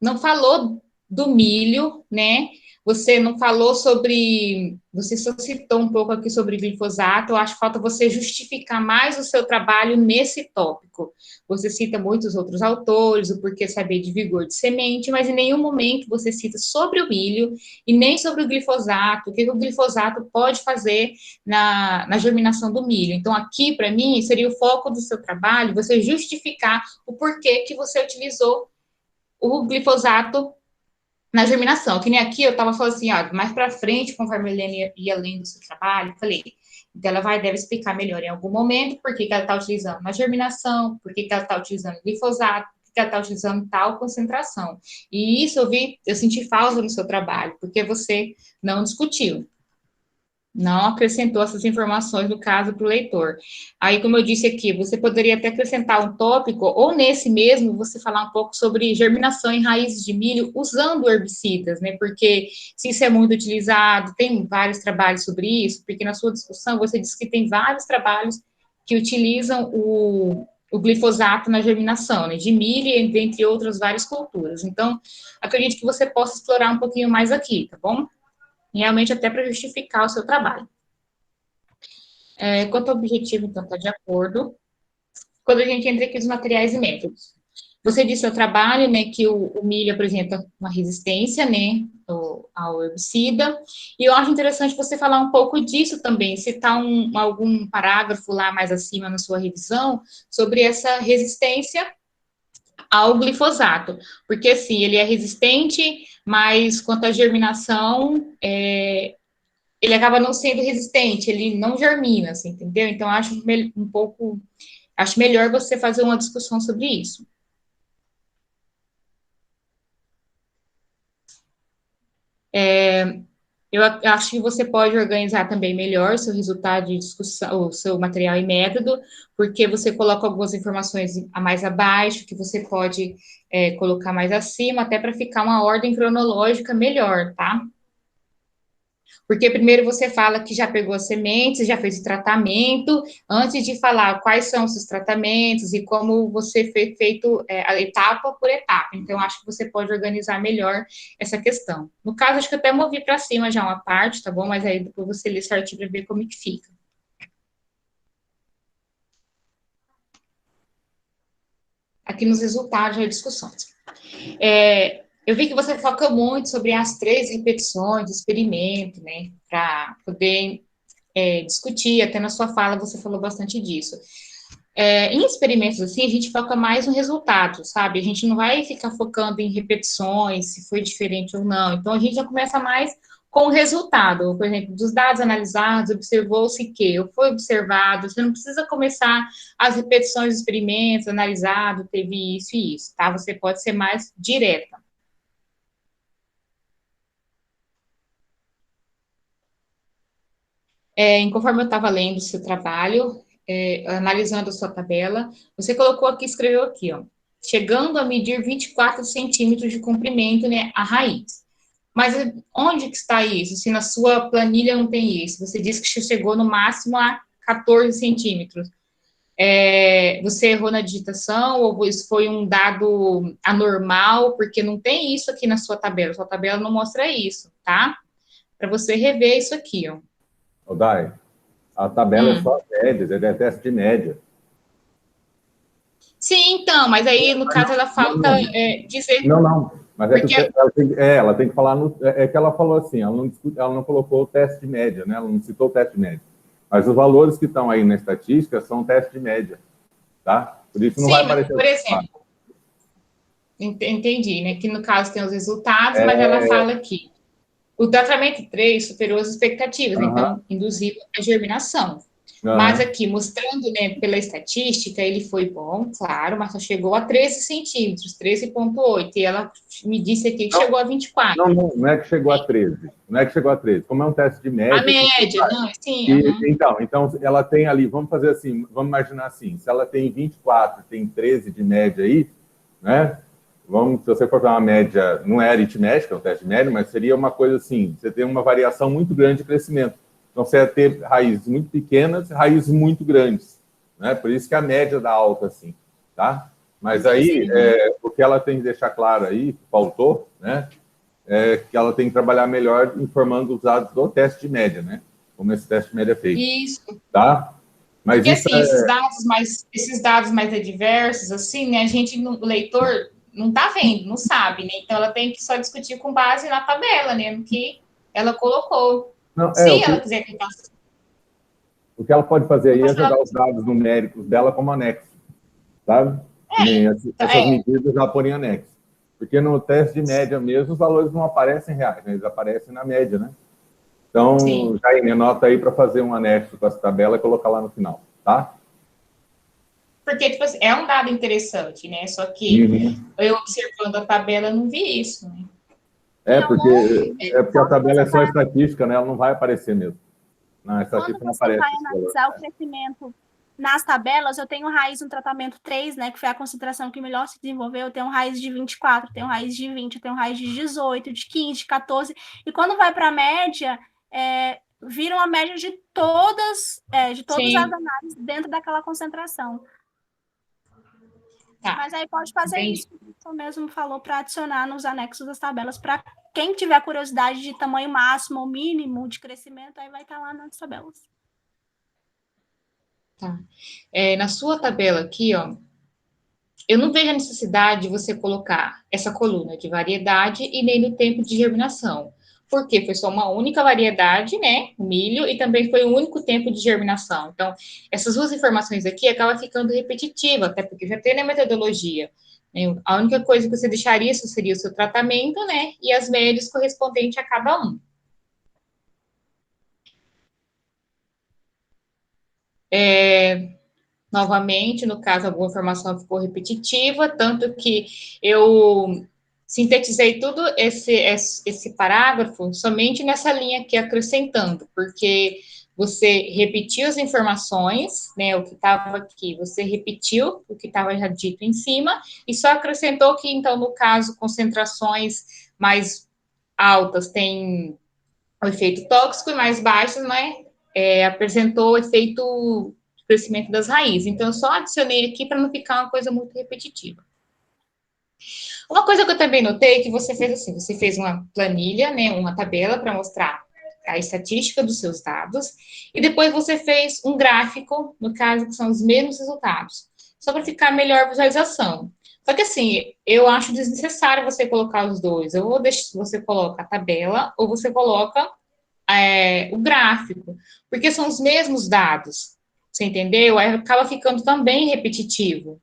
não falou do milho, né? Você não falou sobre... Você só citou um pouco aqui sobre glifosato. Eu acho que falta você justificar mais o seu trabalho nesse tópico. Você cita muitos outros autores, o porquê saber de vigor de semente, mas em nenhum momento você cita sobre o milho e nem sobre o glifosato, o que o glifosato pode fazer na germinação do milho. Então, aqui, para mim, seria o foco do seu trabalho, você justificar o porquê que você utilizou o glifosato na germinação, que nem aqui eu estava falando assim, ó, mais para frente, conforme a Helena ia lendo o seu trabalho, eu falei, então ela deve explicar melhor em algum momento por que ela está utilizando na germinação, por que ela está utilizando glifosato, por que ela está utilizando tal concentração. E isso eu senti falta no seu trabalho, porque você não discutiu. Não acrescentou essas informações, no caso, para o leitor. Aí, como eu disse aqui, você poderia até acrescentar um tópico, ou nesse mesmo, você falar um pouco sobre germinação em raízes de milho usando herbicidas, né? Porque se isso é muito utilizado, tem vários trabalhos sobre isso, porque na sua discussão você disse que tem vários trabalhos que utilizam o glifosato na germinação, né? De milho, entre outras várias culturas. Então, acredito que você possa explorar um pouquinho mais aqui, tá bom? Realmente até para justificar o seu trabalho. Quanto ao objetivo, então, está de acordo. Quando a gente entra aqui nos materiais e métodos. Você disse no trabalho, né, que o milho apresenta uma resistência, né, ao herbicida, e eu acho interessante você falar um pouco disso também, citar algum parágrafo lá mais acima na sua revisão, sobre essa resistência ao glifosato, porque, assim, ele é resistente, mas quanto à germinação, ele acaba não sendo resistente, ele não germina, assim, entendeu? Então, acho acho melhor você fazer uma discussão sobre isso. Eu acho que você pode organizar também melhor o seu resultado de discussão, o seu material e método, porque você coloca algumas informações a mais abaixo, que você pode colocar mais acima, até para ficar uma ordem cronológica melhor, tá? Porque primeiro você fala que já pegou as sementes, já fez o tratamento, antes de falar quais são os seus tratamentos e como você fez feito etapa por etapa. Então, acho que você pode organizar melhor essa questão. No caso, acho que eu até movi para cima já uma parte, tá bom? Mas aí depois você lê certinho para ver como que fica. Aqui nos resultados das discussões. Eu vi que você foca muito sobre as 3 repetições do experimento, né, para poder discutir, até na sua fala você falou bastante disso. Em experimentos assim, a gente foca mais no resultado, sabe? A gente não vai ficar focando em repetições, se foi diferente ou não. Então, a gente já começa mais com o resultado. Por exemplo, dos dados analisados, observou-se que, ou foi observado, você não precisa começar as repetições dos experimentos, analisado, teve isso e isso, tá? Você pode ser mais direta. Conforme eu estava lendo o seu trabalho, analisando a sua tabela, você colocou aqui, escreveu aqui, ó, chegando a medir 24 centímetros de comprimento, né, a raiz. Mas onde que está isso? Se na sua planilha não tem isso, você disse que chegou no máximo a 14 centímetros. Você errou na digitação ou isso foi um dado anormal? Porque não tem isso aqui na sua tabela não mostra isso, tá? Para você rever isso aqui, ó. Dai, a tabela é só médias, é teste de média. Sim, então, mas aí, no caso, ela falta dizer... Não, mas porque... ela tem que falar... que ela falou assim, ela não colocou o teste de média, né? Ela não citou o teste de média. Mas os valores que estão aí na estatística são teste de média, tá? Por isso não vai aparecer... Por exemplo, entendi, né? Que no caso tem os resultados, mas ela fala aqui. O tratamento 3 superou as expectativas, então induziu a germinação. Mas aqui, mostrando, né, pela estatística, ele foi bom, claro, mas só chegou a 13 centímetros, 13,8, e ela me disse aqui que chegou a 24. Não é que chegou a 13, não é que chegou a 13, como é um teste de média... A média, não, sim. Então, ela tem ali, vamos fazer assim, vamos imaginar assim, se ela tem 24, tem 13 de média aí, né? Se você for fazer uma média, não é aritmética, é um teste de média, mas seria uma coisa assim, você tem uma variação muito grande de crescimento. Então, você vai ter raízes muito pequenas, raízes muito grandes, né? Por isso que a média dá alta assim, tá? Mas aí, o que ela tem que deixar claro aí, que faltou, né, é que ela tem que trabalhar melhor informando os dados do teste de média, né? Como esse teste de média é feito. Isso. Tá? Mas porque, isso assim, esses dados mais adversos, assim, né, o leitor não está vendo, não sabe, né? Então, ela tem que só discutir com base na tabela, né? No que ela colocou. Não, Se ela quiser clicar... O que ela pode fazer aí é jogar os dados numéricos dela como anexo, sabe? Essas medidas já porem anexo. Porque no teste de média mesmo, os valores não aparecem em reais, né? Eles aparecem na média, né? Então, Jaine, anota aí para fazer um anexo com essa tabela e colocar lá no final, tá? Porque, tipo assim, é um dado interessante, né? Só que eu observando a tabela, não vi isso, né? Porque a tabela é só estatística, né? Ela não vai aparecer mesmo. Na estatística não aparece. Quando você vai analisar o crescimento nas tabelas, eu tenho raiz no tratamento 3, né, que foi a concentração que melhor se desenvolveu, eu tenho raiz de 24, tenho raiz de 20, eu tenho raiz de 18, de 15, de 14, e quando vai para a média, vira uma média de todas as análises dentro daquela concentração. Tá. Mas aí pode fazer isso, que você mesmo falou, para adicionar nos anexos das tabelas, para quem tiver curiosidade de tamanho máximo ou mínimo de crescimento, aí vai estar lá nas tabelas. Tá. Na sua tabela aqui, ó, eu não vejo a necessidade de você colocar essa coluna de variedade e nem no tempo de germinação. Porque foi só uma única variedade, né? O milho, e também foi o único tempo de germinação. Então, essas duas informações aqui acabam ficando repetitiva, até porque já tem na metodologia. Né? A única coisa que você deixaria seria o seu tratamento, né? E as médias correspondentes a cada um. Novamente, no caso, alguma informação ficou repetitiva, tanto que eu sintetizei tudo esse parágrafo somente nessa linha aqui, acrescentando, porque você repetiu as informações, né, o que estava aqui, você repetiu o que estava já dito em cima, e só acrescentou que, então, no caso, concentrações mais altas têm o efeito tóxico e mais baixas, né, apresentou o efeito crescimento das raízes. Então, eu só adicionei aqui para não ficar uma coisa muito repetitiva. Uma coisa que eu também notei que você fez assim, você fez uma planilha, né, uma tabela para mostrar a estatística dos seus dados, e depois você fez um gráfico, no caso, que são os mesmos resultados, só para ficar melhor a visualização. Só que assim, eu acho desnecessário você colocar os dois. Eu vou deixar, você coloca a tabela ou você coloca o gráfico, porque são os mesmos dados. Você entendeu? Aí acaba ficando também repetitivo.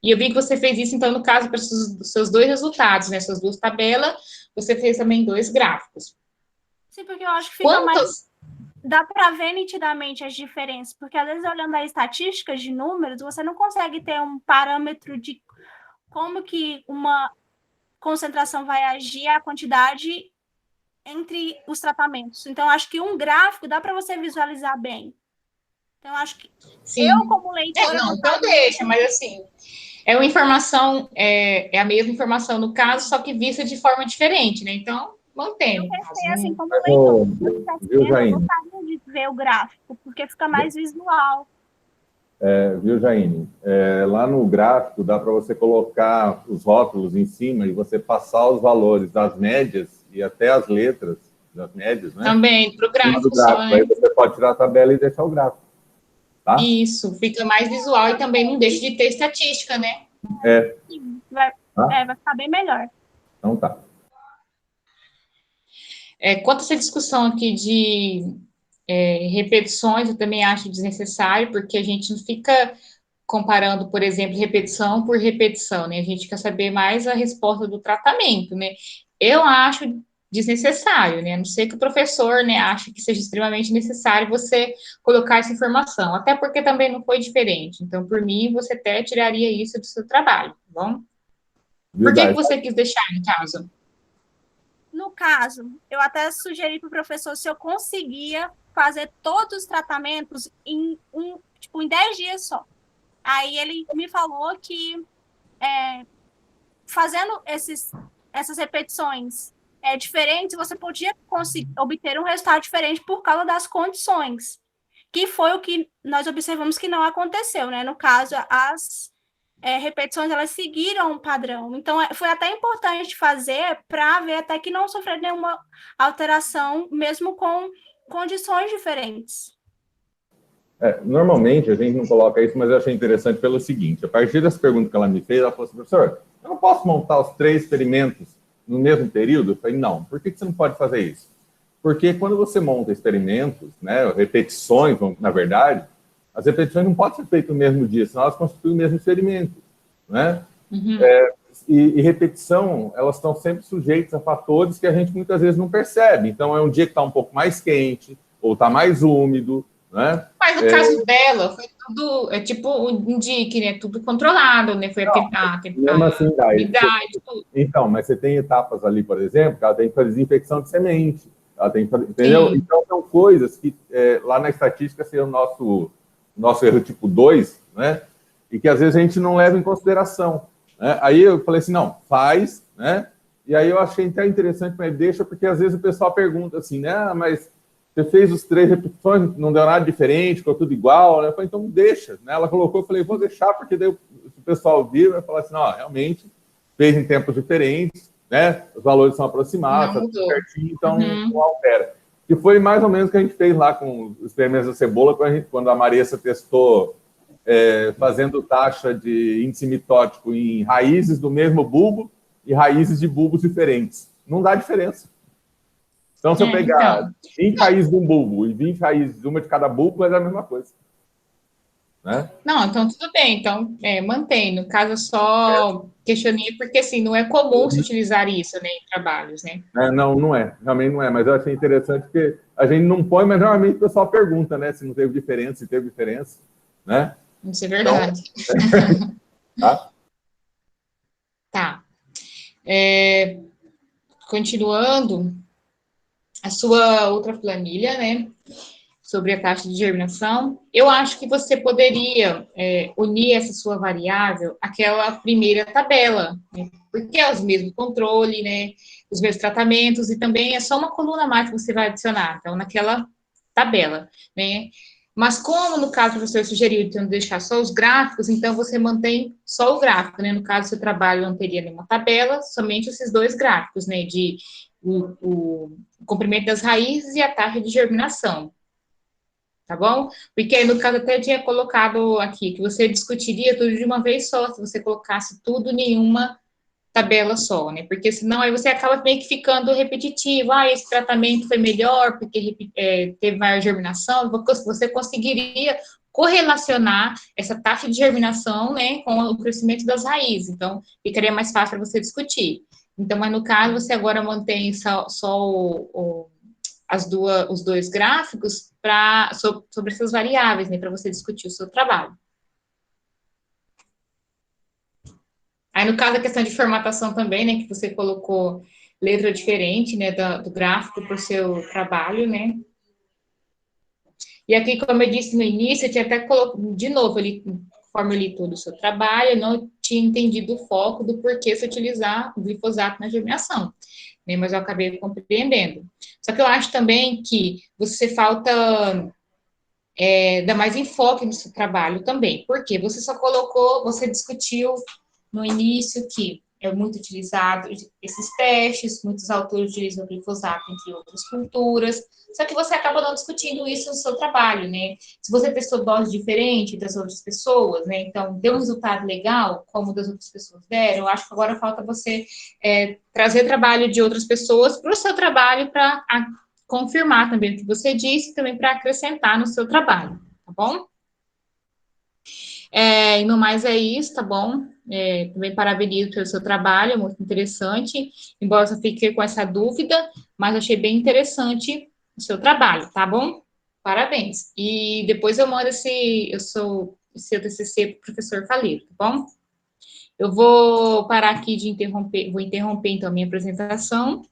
E eu vi que você fez isso, então, no caso, para os seus dois resultados, né? Suas duas tabelas, você fez também dois gráficos. Sim, porque eu acho que fica mais... Dá para ver nitidamente as diferenças, porque às vezes, olhando as estatísticas de números, você não consegue ter um parâmetro de como que uma concentração vai agir, a quantidade entre os tratamentos. Então, acho que um gráfico dá para você visualizar bem. Então, acho que eu, como leitora... então deixa, mas assim, é uma informação, é a mesma informação no caso, só que vista de forma diferente, né? Então, mantém. Eu pensei assim, como leitor, eu gostaria de ver o gráfico, porque fica mais visual. Viu, Jaine? Lá no gráfico dá para você colocar os rótulos em cima e você passar os valores das médias e até as letras das médias, né? Também, para o gráfico. Aí você pode tirar a tabela e deixar o gráfico. Tá? Isso, fica mais visual e também não deixa de ter estatística, né? Vai ficar bem melhor. Então tá. Quanto a essa discussão aqui de repetições, eu também acho desnecessário, porque a gente não fica comparando, por exemplo, repetição por repetição, né? A gente quer saber mais a resposta do tratamento, né? Eu acho desnecessário, né? A não ser que o professor, né, ache que seja extremamente necessário você colocar essa informação, até porque também não foi diferente. Então, por mim, você até tiraria isso do seu trabalho, tá bom? Por que você quis deixar, no caso? No caso, eu até sugeri para o professor se eu conseguia fazer todos os tratamentos em 10 dias só. Aí ele me falou que fazendo essas repetições diferentes, você podia obter um resultado diferente por causa das condições, que foi o que nós observamos que não aconteceu, né? No caso, as repetições, elas seguiram um padrão. Então, foi até importante fazer para ver até que não sofrer nenhuma alteração, mesmo com condições diferentes. Normalmente a gente não coloca isso, mas eu achei interessante pelo seguinte: a partir das perguntas que ela me fez, ela falou assim, professor, eu não posso montar os 3 experimentos no mesmo período? Eu falei, não. Por que você não pode fazer isso? Porque quando você monta experimentos, né, repetições, na verdade, as repetições não podem ser feitas no mesmo dia, senão elas constituem o mesmo experimento, né? Uhum. E repetição, elas estão sempre sujeitas a fatores que a gente muitas vezes não percebe. Então, é um dia que está um pouco mais quente, ou está mais úmido, né? Mas no caso dela, foi tudo, tipo um DIC, né? Tudo controlado, né? Foi a assim, umidade, tudo. Então, mas você tem etapas ali, por exemplo, que ela tem que fazer desinfecção de semente. Ela tem que fazer, entendeu? Sim. Então, são coisas que lá na estatística seria o nosso erro tipo 2, né? E que às vezes a gente não leva em consideração. Né? Aí eu falei assim, não, faz, né? E aí eu achei até interessante, mas deixa, porque às vezes o pessoal pergunta assim, né? Mas você fez os 3 repetições, não deu nada diferente, ficou tudo igual, né? Eu falei, então deixa, né? Ela colocou, eu falei, vou deixar, porque daí o pessoal vir vai falar assim, não, realmente fez em tempos diferentes, né? Os valores são aproximados, tá tudo certinho, então não altera. Que foi mais ou menos o que a gente fez lá com os experimentos da cebola, quando a Marissa testou fazendo taxa de índice mitótico em raízes do mesmo bulbo e raízes de bulbos diferentes. Não dá diferença. Então, se eu pegar 20 raízes de um bulbo e 20 raízes, uma de cada bulbo, é a mesma coisa. Né? Não, então tudo bem. Então, mantém. No caso, eu só questionei porque, assim, não é comum se utilizar isso, né, em trabalhos, né? Não é. Realmente não é. Mas eu achei interessante porque a gente não põe, mas normalmente o pessoal pergunta, né, se não teve diferença, se teve diferença, né? Isso é verdade. Então, tá. Continuando, a sua outra planilha, né, sobre a taxa de germinação, eu acho que você poderia unir essa sua variável àquela primeira tabela, né, porque é os mesmos controle, né, os mesmos tratamentos, e também é só uma coluna a mais que você vai adicionar, então, naquela tabela, né. Mas como, no caso, o professor sugeriu, então, deixar só os gráficos, então você mantém só o gráfico, né? No caso, seu trabalho não teria nenhuma tabela, somente esses 2 gráficos, né? De o comprimento das raízes e a taxa de germinação. Tá bom? Porque aí, no caso, até eu tinha colocado aqui que você discutiria tudo de uma vez só, se você colocasse tudo em uma tabela só, né? Porque senão aí você acaba meio que ficando repetitivo. Esse tratamento foi melhor porque teve maior germinação. Você conseguiria correlacionar essa taxa de germinação, né, com o crescimento das raízes. Então, ficaria mais fácil para você discutir. Então, mas no caso, você agora mantém só os 2 gráficos sobre essas variáveis, né, para você discutir o seu trabalho. Aí, no caso, a questão de formatação também, né, que você colocou letra diferente, né, do gráfico para o seu trabalho, né. E aqui, como eu disse no início, eu tinha até colocado, de novo, conforme eu li todo o seu trabalho, eu não tinha entendido o foco do porquê se utilizar o glifosato na germinação, né, mas eu acabei compreendendo. Só que eu acho também que você falta dar mais enfoque no seu trabalho também, porque você discutiu no início que é muito utilizado esses testes, muitos autores utilizam o glifosato entre outras culturas, só que você acaba não discutindo isso no seu trabalho, né? Se você testou dose diferente das outras pessoas, né? Então, deu um resultado legal, como das outras pessoas deram, eu acho que agora falta você trazer trabalho de outras pessoas para o seu trabalho, para confirmar também o que você disse, também para acrescentar no seu trabalho, tá bom? E no mais é isso, tá bom? Também parabenizo pelo seu trabalho, é muito interessante, embora eu só fiquei com essa dúvida, mas achei bem interessante o seu trabalho, tá bom? Parabéns. E depois eu mando seu TCC para o professor Faleiro, tá bom? Eu vou parar aqui vou interromper então a minha apresentação.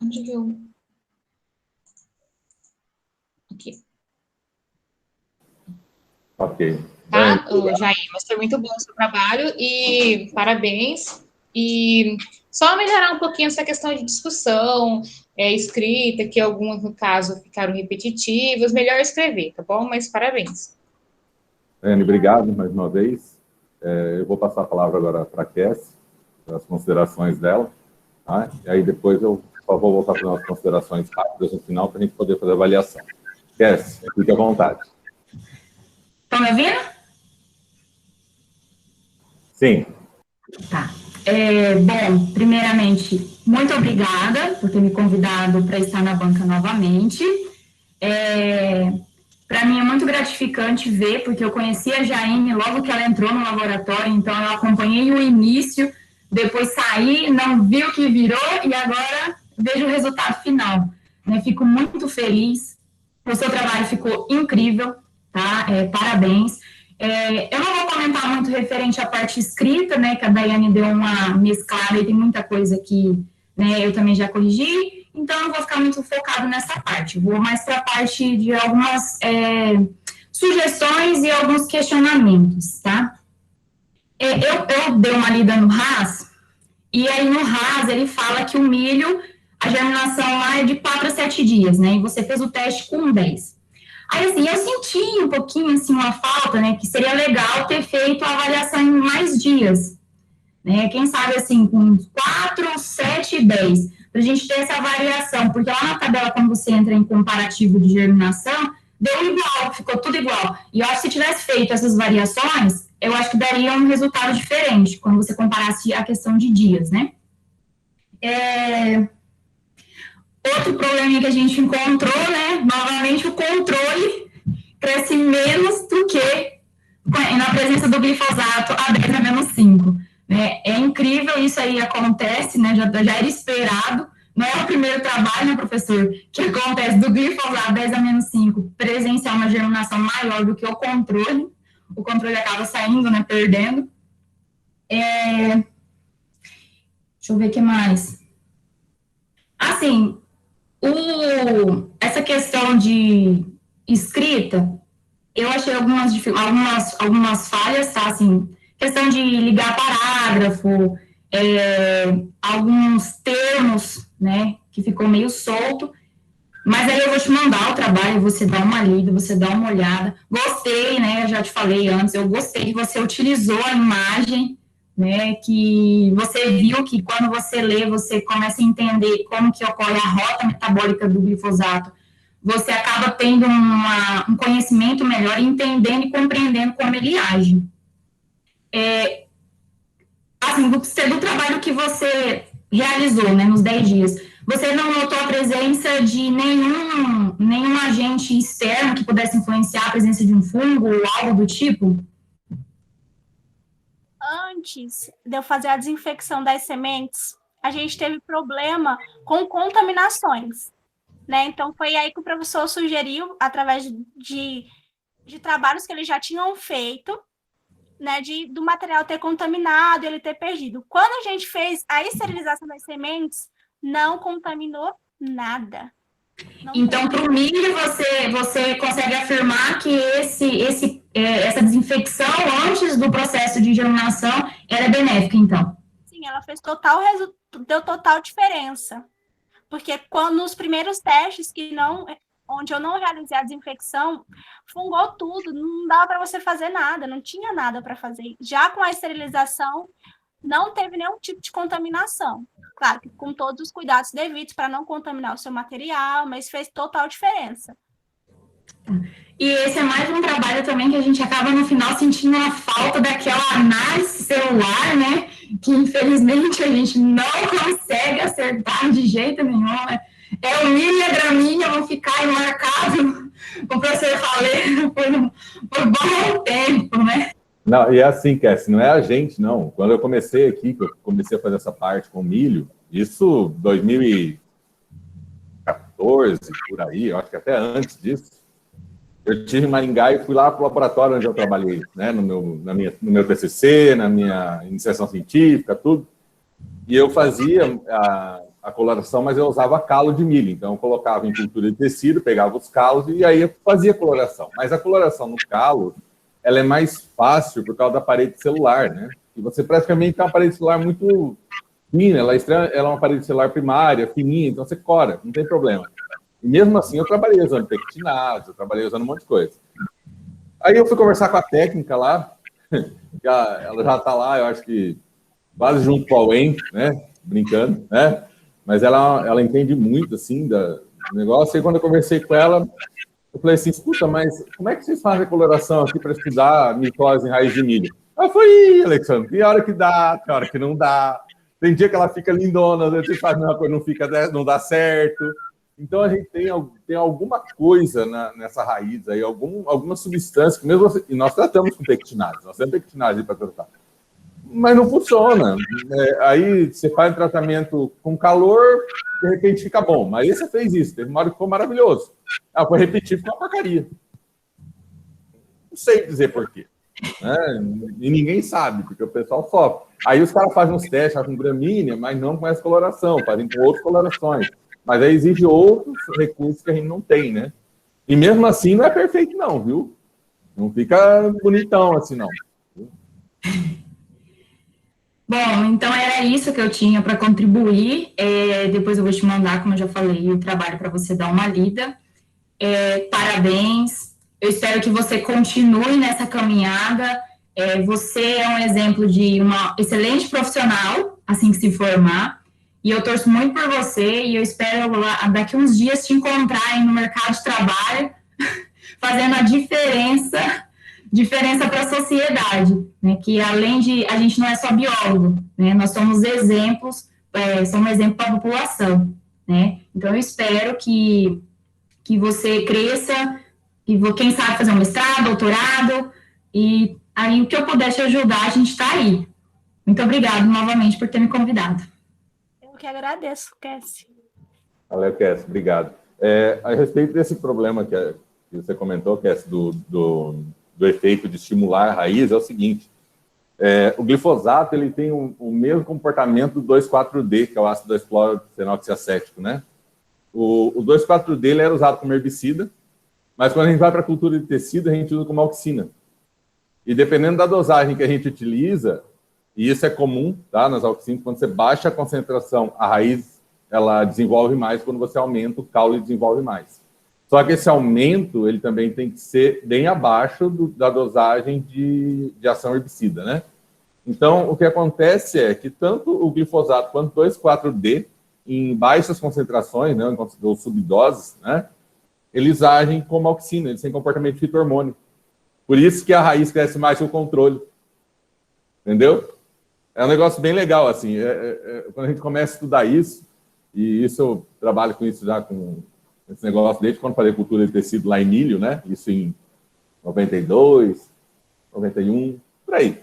Onde que eu... Aqui. Ok. Tá, Jair, mas foi muito bom o seu trabalho e parabéns. E só melhorar um pouquinho essa questão de discussão, escrita, que algumas, no caso, ficaram repetitivas, melhor escrever, tá bom? Mas parabéns. Anne, obrigado mais uma vez. Eu vou passar a palavra agora para a Cass, para as considerações dela, tá? E aí depois eu só vou voltar para as considerações rápidas no final, para a gente poder fazer a avaliação. Cass, fique à vontade. Estão me ouvindo? Sim. Tá. Bom, primeiramente, muito obrigada por ter me convidado para estar na banca novamente. Para mim é muito gratificante ver, porque eu conheci a Jaine logo que ela entrou no laboratório, então eu acompanhei o início, depois saí, não vi o que virou e agora vejo o resultado final. Fico muito feliz, o seu trabalho ficou incrível, tá? Parabéns. Eu não vou comentar muito referente à parte escrita, né, que a Daiane deu uma mesclada e tem muita coisa que, né, eu também já corrigi, então eu não vou ficar muito focado nessa parte, vou mais para a parte de algumas sugestões e alguns questionamentos, tá? Eu dei uma lida no RAS, e aí no RAS ele fala que o milho, a germinação lá é de 4 a 7 dias, né, e você fez o teste com 10. Aí, assim, eu senti um pouquinho, assim, uma falta, né, que seria legal ter feito a avaliação em mais dias, né, quem sabe, assim, com 4, 7 e 10, para a gente ter essa variação, porque lá na tabela, quando você entra em comparativo de germinação, deu igual, ficou tudo igual, e eu acho que se tivesse feito essas variações, eu acho que daria um resultado diferente, quando você comparasse a questão de dias, né. Outro problema que a gente encontrou, né, novamente o controle cresce menos do que na presença do glifosato a 10 a menos 5. Né? É incrível, isso aí acontece, né, já era esperado, não é o primeiro trabalho, né, professor, que acontece do glifosato 10 a menos 5 presenciar uma germinação maior do que o controle acaba saindo, né, perdendo. Deixa eu ver o que mais. Assim, essa questão de escrita, eu achei algumas falhas, tá? Assim, questão de ligar parágrafo, alguns termos, né, que ficou meio solto, mas aí eu vou te mandar o trabalho, você dá uma lida, você dá uma olhada. Gostei, né, eu já te falei antes, eu gostei que você utilizou a imagem, né, que você viu que quando você lê, você começa a entender como que ocorre a rota metabólica do glifosato, você acaba tendo um conhecimento melhor, entendendo e compreendendo como ele age. Assim, do trabalho que você realizou, né, nos 10 dias, você não notou a presença de nenhum agente externo que pudesse influenciar a presença de um fungo ou algo do tipo? Antes de eu fazer a desinfecção das sementes, a gente teve problema com contaminações, né? Então, foi aí que o professor sugeriu, através de trabalhos que eles já tinham feito, né, do material ter contaminado, ele ter perdido. Quando a gente fez a esterilização das sementes, não contaminou nada. Então, para o milho, você consegue afirmar que essa desinfecção antes do processo de germinação era benéfica, então? Sim, ela fez deu total diferença. Porque nos primeiros testes onde eu não realizei a desinfecção, fungou tudo, não dava para você fazer nada, não tinha nada para fazer. Já com a esterilização, não teve nenhum tipo de contaminação. Claro que com todos os cuidados devidos para não contaminar o seu material, mas fez total diferença. E esse é mais um trabalho também que a gente acaba no final sentindo a falta daquela análise celular, né? Que infelizmente a gente não consegue acertar de jeito nenhum. Né? O milho e a gramínea vão ficar marcados, como o professor falou, por bom tempo, né? Não, e é assim, Cassie, não é a gente, não. Quando eu comecei aqui, que eu comecei a fazer essa parte com milho, isso 2014, por aí, eu acho que até antes disso, eu estive em Maringá e fui lá para o laboratório onde eu trabalhei, né, no meu TCC, na minha iniciação científica, tudo. E eu fazia a coloração, mas eu usava calo de milho. Então, eu colocava em cultura de tecido, pegava os calos e aí eu fazia coloração. Mas a coloração no calo, ela é mais fácil por causa da parede celular, né? E você praticamente tem uma parede celular muito fina, ela é uma parede celular primária, fininha, então você cora, não tem problema. E mesmo assim, eu trabalhei usando pectinados, eu trabalhei usando um monte de coisa. Aí eu fui conversar com a técnica lá, ela já está lá, eu acho que quase junto com a UEM, né? Brincando, né? Mas ela entende muito, assim, do negócio. E quando eu conversei com ela, eu falei assim, escuta, mas como é que vocês fazem a coloração aqui para estudar mitose em raiz de milho? Ela foi, Alexandre, tem hora que dá, tem hora que não dá. Tem dia que ela fica lindona, às vezes você faz a mesma coisa, não dá certo. Então, a gente tem alguma coisa nessa raiz aí, alguma substância, que mesmo e nós tratamos com pectinase, nós temos pectinase para tratar. Mas não funciona. Aí você faz um tratamento com calor, de repente fica bom. Mas aí você fez isso, teve uma hora que ficou maravilhoso. Foi repetir, ficou uma porcaria. Não sei dizer por quê. Né? E ninguém sabe, porque o pessoal sofre. Aí os caras fazem uns testes com gramínea, mas não com essa coloração, fazem com outras colorações. Mas aí exige outros recursos que a gente não tem, né? E mesmo assim não é perfeito não, viu? Não fica bonitão assim, não. Bom, então era isso que eu tinha para contribuir. Depois eu vou te mandar, como eu já falei, o trabalho para você dar uma lida. Parabéns. Eu espero que você continue nessa caminhada. Você é um exemplo de uma excelente profissional, assim que se formar. E eu torço muito por você e eu espero daqui uns dias te encontrar aí no mercado de trabalho, fazendo a diferença para a sociedade, né? Que além de a gente não é só biólogo, né? Nós somos exemplos, somos exemplo para a população, né? Então eu espero que você cresça, e quem sabe fazer um mestrado, doutorado, e aí o que eu puder te ajudar, a gente está aí. Muito obrigada novamente por ter me convidado. Eu que agradeço, Cassie. Valeu, Cassie, obrigado. A respeito desse problema que você comentou, Cassie, do efeito de estimular a raiz, é o seguinte, o glifosato ele tem o mesmo comportamento do 2,4-D, que é o ácido fenoxiacético, né? O 2,4-D ele era usado como herbicida, mas quando a gente vai para a cultura de tecido, a gente usa como auxina. E dependendo da dosagem que a gente utiliza, e isso é comum, tá, nas auxinas, quando você baixa a concentração, a raiz ela desenvolve mais, quando você aumenta o caule desenvolve mais. Só que esse aumento, ele também tem que ser bem abaixo da dosagem de ação herbicida, né? Então, o que acontece é que tanto o glifosato quanto o 2,4-D, em baixas concentrações, né, ou subdoses, né, eles agem como auxina, eles têm comportamento fito-hormônio. Por isso que a raiz cresce mais que o controle. Entendeu? É um negócio bem legal, assim. Quando a gente começa a estudar isso, e isso eu trabalho com isso já com esse negócio desde quando falei cultura de tecido lá em milho, né? Isso em 92, 91, por aí,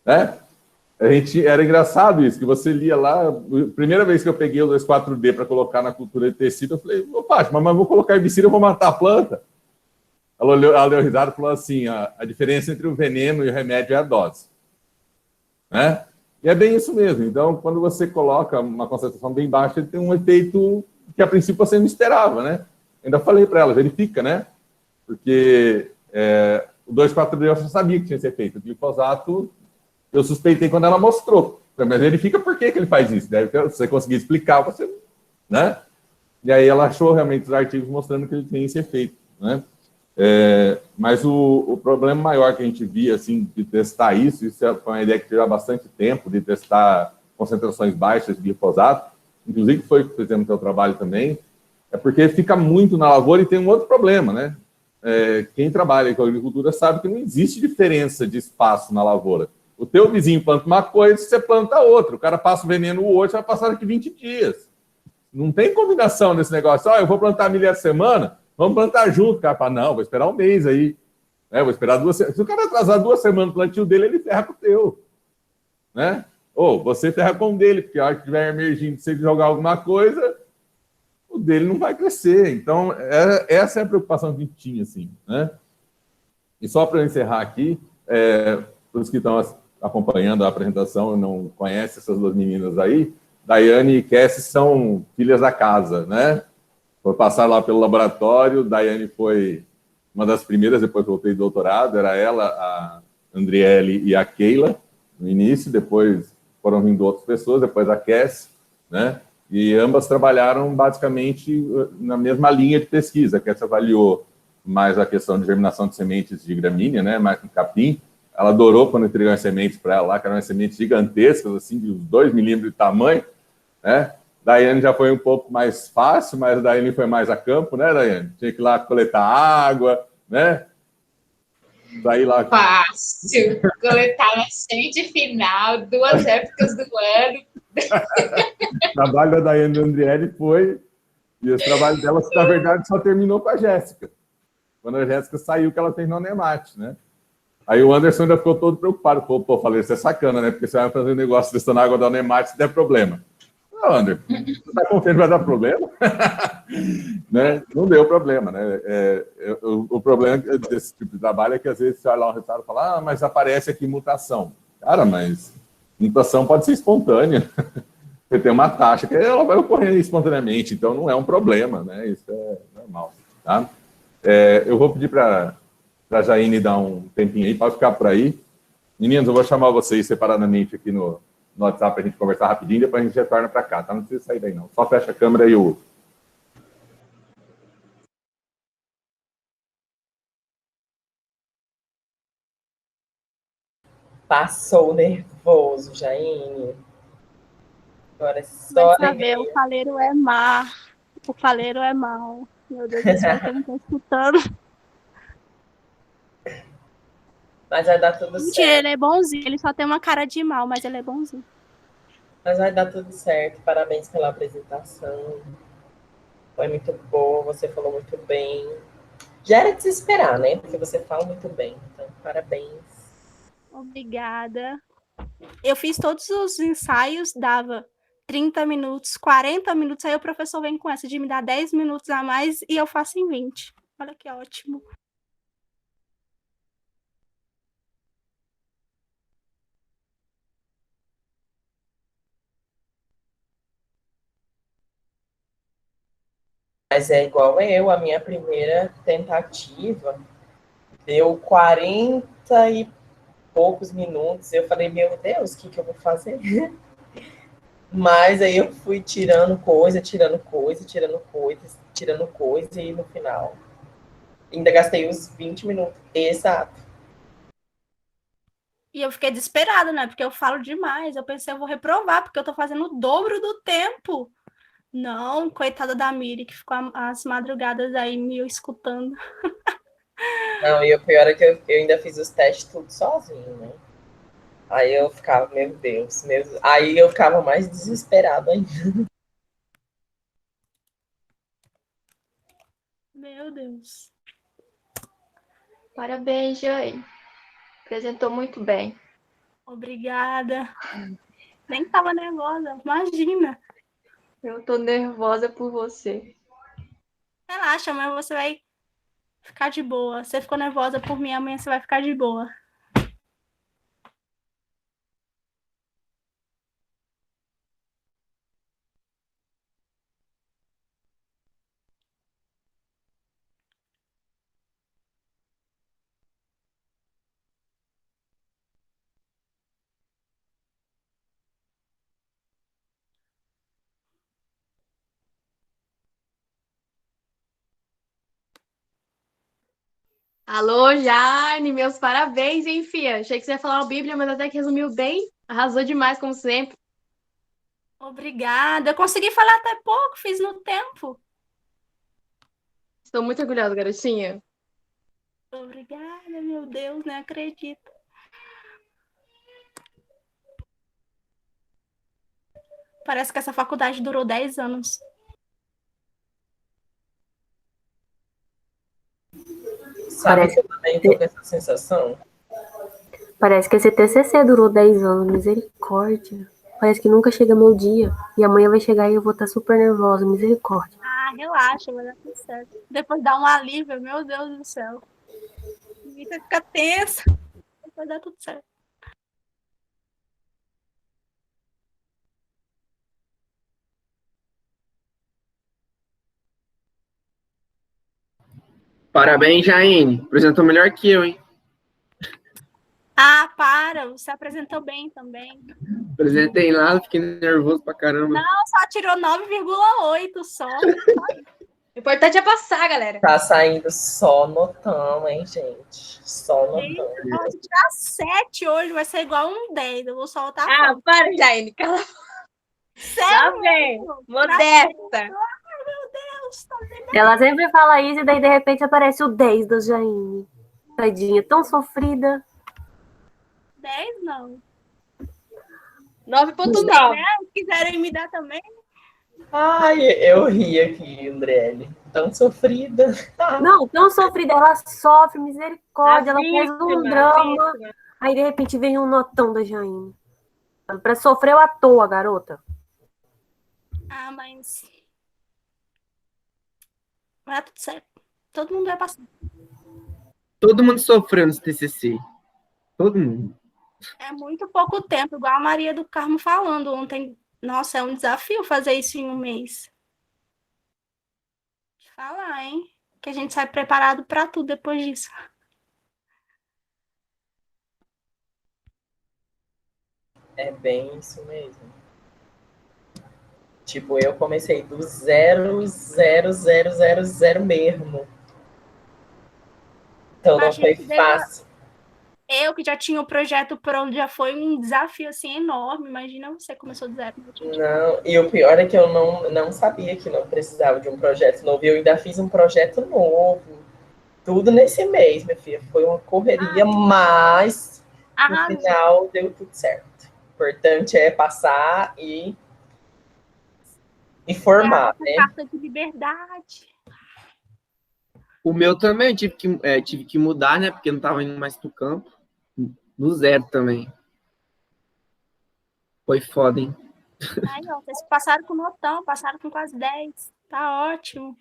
né? Era engraçado isso, que você lia lá, a primeira vez que eu peguei o 2,4-D para colocar na cultura de tecido, eu falei, opa, mas vou colocar herbicida, eu vou matar a planta. Ela deu risada e falou assim, a diferença entre o veneno e o remédio é a dose. Né? E é bem isso mesmo. Então, quando você coloca uma concentração bem baixa, ele tem um efeito que, a princípio, você não esperava, né? Ainda falei para ela, verifica, né? Porque o 2,4-D eu já sabia que tinha esse efeito. O glifosato, eu suspeitei quando ela mostrou. Mas verifica por que ele faz isso. Se você conseguir explicar, você... Né? E aí ela achou realmente os artigos mostrando que ele tem esse efeito, né? Mas o problema maior que a gente via, assim, de testar isso foi uma ideia que tirou bastante tempo, de testar concentrações baixas de glifosato, inclusive foi o que fizemos no seu trabalho também, é porque fica muito na lavoura e tem um outro problema, né? Quem trabalha com agricultura sabe que não existe diferença de espaço na lavoura. O teu vizinho planta uma coisa, você planta outra. O cara passa o veneno hoje, vai passar daqui 20 dias. Não tem combinação nesse negócio. Eu vou plantar milho essa semana, vamos plantar junto. O cara fala, não, vou esperar um mês aí. Vou esperar 2 semanas. Se o cara atrasar 2 semanas o plantio dele, ele ferra com o teu. Né? Ou você ferra com o dele, porque a hora que estiver emergindo, se ele jogar alguma coisa, o dele não vai crescer. Então, essa é a preocupação que a gente tinha, assim, né? E só para encerrar aqui, para os que estão acompanhando a apresentação e não conhecem essas 2 meninas aí, Daiane e Cassie são filhas da casa, né? Foi passar lá pelo laboratório, Daiane foi uma das primeiras, depois voltei de doutorado, era ela, a Andriele e a Keila, no início, depois foram vindo outras pessoas, depois a Cassie, né? E ambas trabalharam basicamente na mesma linha de pesquisa. A Cassie avaliou mais a questão de germinação de sementes de gramínea, né, mais com capim. Ela adorou quando entregou as sementes para ela lá, que eram umas sementes gigantescas, assim, de uns 2 milímetros de tamanho, né? Daiane já foi um pouco mais fácil, mas a Daiane foi mais a campo, né, Daiane? Tinha que ir lá coletar água, né? Daí lá... Fácil, coletar na semente final, 2 épocas do ano. O trabalho da Daiane e da Andriele foi... E esse trabalho dela, na verdade, só terminou com a Jéssica. Quando a Jéssica saiu, que ela terminou no Nemate, né? Aí o Anderson ainda ficou todo preocupado. Pô, falei, isso é sacana, né? Porque você vai fazer um negócio testando água da Nemate se der problema. Não, Anderson, você está confiante que vai dar problema? Né? Não deu problema, né? O problema desse tipo de trabalho é que às vezes você olha lá um resultado e fala, mas aparece aqui mutação. Cara, mas mutação pode ser espontânea. Você tem uma taxa que ela vai ocorrer espontaneamente, então não é um problema, né? Isso é normal, tá? Eu vou pedir para a Jaine dar um tempinho aí, pode ficar por aí. Meninos, eu vou chamar vocês separadamente aqui no WhatsApp para a gente conversar rapidinho, depois a gente retorna para cá, tá? Não precisa sair daí, não. Só fecha a câmera e o... Passou nervoso, Jaine. Agora é só Vai saber, o faleiro é má. O faleiro é mau. Meu Deus do céu, que eu não tô escutando. Mas vai dar tudo Mentira, certo. ele é bonzinho. Ele só tem uma cara de mal, mas ele é bonzinho. Mas vai dar tudo certo. Parabéns pela apresentação. Foi muito boa, você falou muito bem. Já era de se esperar, né? Porque você fala muito bem. Então, parabéns. Obrigada. Eu fiz todos os ensaios, dava 30 minutos, 40 minutos, aí o professor vem com essa de me dar 10 minutos a mais e eu faço em 20. Olha que ótimo. Mas é igual eu, a minha primeira tentativa deu 40 e poucos minutos. Eu falei, meu Deus, o que eu vou fazer? Mas aí eu fui tirando coisa, e no final ainda gastei os 20 minutos. Exato. E eu fiquei desesperada, né? Porque eu falo demais. Eu pensei, eu vou reprovar, porque eu tô fazendo o dobro do tempo. Não, coitada da Miri, que ficou as madrugadas aí me escutando. Não, e o pior é que eu ainda fiz os testes tudo sozinho, né? Aí eu ficava, meu Deus. Aí eu ficava mais desesperado ainda. Meu Deus. Parabéns, Jane. Apresentou muito bem. Obrigada. Nem tava nervosa, imagina. Eu tô nervosa por você. Relaxa, amanhã você vai ficar de boa. Você ficou nervosa por mim, amanhã você vai ficar de boa. Alô, Jane, meus parabéns, hein, fia? Achei que você ia falar uma Bíblia, mas até que resumiu bem. Arrasou demais, como sempre. Obrigada. Eu consegui falar até pouco, fiz no tempo. Estou muito orgulhosa, garotinha. Obrigada, meu Deus, nem acredito. Parece que essa faculdade durou 10 anos. Sabe que eu também tô com essa sensação? Parece que esse TCC durou 10 anos, misericórdia. Parece que nunca chega meu dia. E amanhã vai chegar e eu vou estar super nervosa, misericórdia. Ah, relaxa, vai dar tudo certo. Depois dá um alívio, meu Deus do céu. Você fica tensa. Vai dar tudo certo. Parabéns, Jaine. Apresentou melhor que eu, hein? Ah, para. Você apresentou bem também. Apresentei nada, fiquei nervoso pra caramba. Não, só tirou 9,8 só. O importante é passar, galera. Tá saindo só notão, hein, gente? Só Gente, notão. eu vou tirar 7 hoje, vai ser igual um 10. Eu vou soltar Ah, fogo. para, Jaine. Cala. Lá Sério? vem. mesmo? Modesta. Ai, meu Deus, tá vendo? Ela sempre fala isso e daí de repente aparece o 10 da Jaine. Tadinha, tão sofrida. 10 não. 9.9. Se quiserem me dar também. Ai, eu ri aqui, Andrelli. Tão sofrida. Não, tão sofrida, ela sofre, misericórdia, ela faz um vítima, drama. vítima. Aí de repente vem um notão da Jaine. Pra sofreu à toa, garota. Ah, mas. Vai tudo certo. Todo mundo vai passar. Todo mundo sofreu nesse TCC. Todo mundo. É muito pouco tempo, igual a Maria do Carmo falando ontem. Nossa, é um desafio fazer isso em um mês. Deixa eu falar, hein? Que a gente sai preparado para tudo depois disso. É bem isso mesmo. Tipo, eu comecei do 0,0000 mesmo. Então não foi fácil. Eu que já tinha o projeto pronto, já foi um desafio assim enorme. Imagina você começou do zero. Não, e o pior é que eu não sabia que não precisava de um projeto novo. Eu ainda fiz um projeto novo. Tudo nesse mês, minha filha. Foi uma correria, mas no final deu tudo certo. O importante é passar e formar, né? Carta de liberdade. O meu também tive que mudar, né? Porque não estava indo mais pro campo. Do zero também. Foi foda, hein? Aí, ó, vocês passaram com notão, passaram com quase 10. Tá ótimo.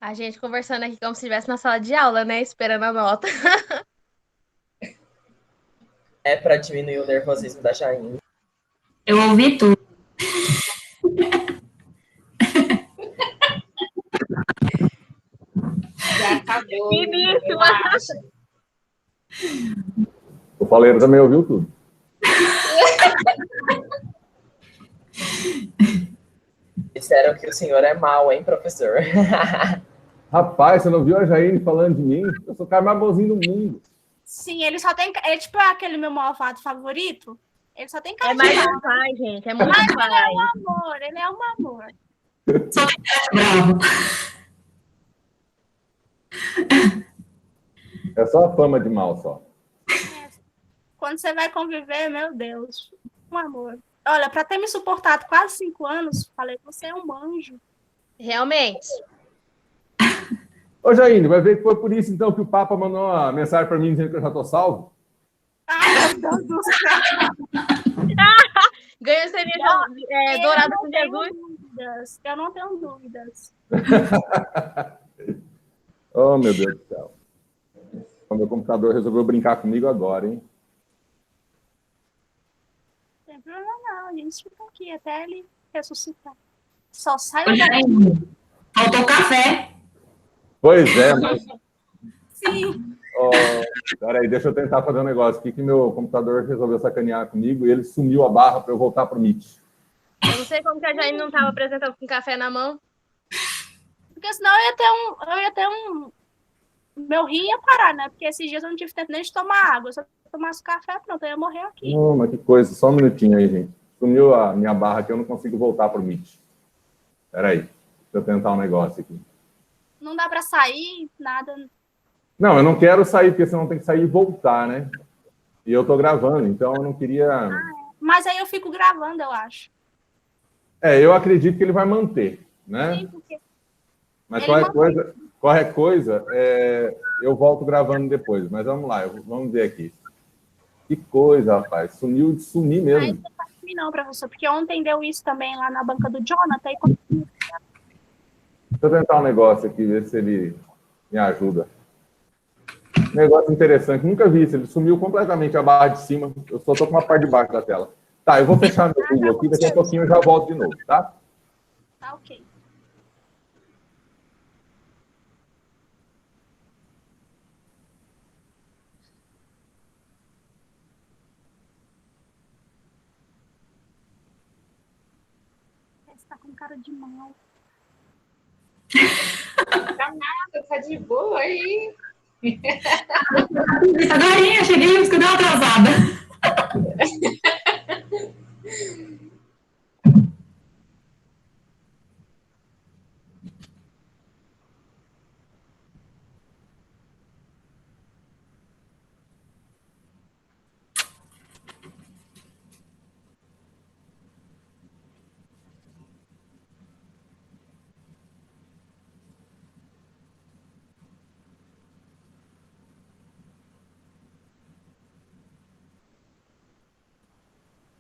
A gente conversando aqui como se estivesse na sala de aula, né? Esperando a nota. É para diminuir o nervosismo da Jaine. Eu ouvi tudo. Já acabou. Finíssima. O Pauleiro também ouviu tudo. Disseram que o senhor é mau, hein, professor? Rapaz, você não viu a Jaine falando de mim? Eu sou o cara mais bonzinho do mundo. Sim, ele só tem. É tipo aquele meu malvado favorito. Ele só tem cara É mais de um pai, gente. É muito Mas ele pai. é um amor, ele é um amor. Bravo. É só a fama de mal, só. Quando você vai conviver, meu Deus, um amor. Olha, para ter me suportado quase 5 anos, falei, você é um anjo. Realmente. Ô, Jaine, vai ver que foi por isso, então, que o Papa mandou uma mensagem para mim dizendo que eu já estou salvo? Ai, meu Deus do céu. Ganhou seria dourado com Jesus. Eu não tenho dúvidas. Oh, meu Deus do céu. O meu computador resolveu brincar comigo agora, hein? Não tem problema não, a gente fica aqui até ele ressuscitar. Só sai Ô, Jaine, faltou café. Pois é, mas... Sim. Peraí, deixa eu tentar fazer um negócio aqui, que meu computador resolveu sacanear comigo e ele sumiu a barra para eu voltar para o Meet. Eu não sei como que a Jaine não estava apresentando com café na mão. Porque senão eu ia ter um... Meu rim ia parar, né? Porque esses dias eu não tive tempo nem de tomar água. Se eu tomasse café, pronto, eu ia morrer aqui. Mas que coisa, só um minutinho aí, gente. Sumiu a minha barra aqui, eu não consigo voltar para o Meet. Peraí, deixa eu tentar um negócio aqui. Não dá para sair, nada. Não, eu não quero sair, porque senão tem que sair e voltar, né? E eu tô gravando, então eu não queria... Mas aí eu fico gravando, eu acho. Eu acredito que ele vai manter, né? Sim, porque Mas ele qualquer coisa, eu volto gravando depois. Mas vamos lá, vamos ver aqui. Que coisa, rapaz. Sumiu de sumir mesmo. Aí não faz não, professor, porque ontem deu isso também lá na banca do Jonathan. E... Deixa eu tentar um negócio aqui, ver se ele me ajuda. Um negócio interessante, nunca vi isso. Ele sumiu completamente a barra de cima. Eu só estou com uma parte de baixo da tela. Tá, eu vou fechar meu Google aqui, daqui a pouquinho eu já volto de novo, tá? Tá ok. Tá com cara de mal. Tá nada, tá de boa aí. Agora cheguei, mas que eu dei uma atrasada.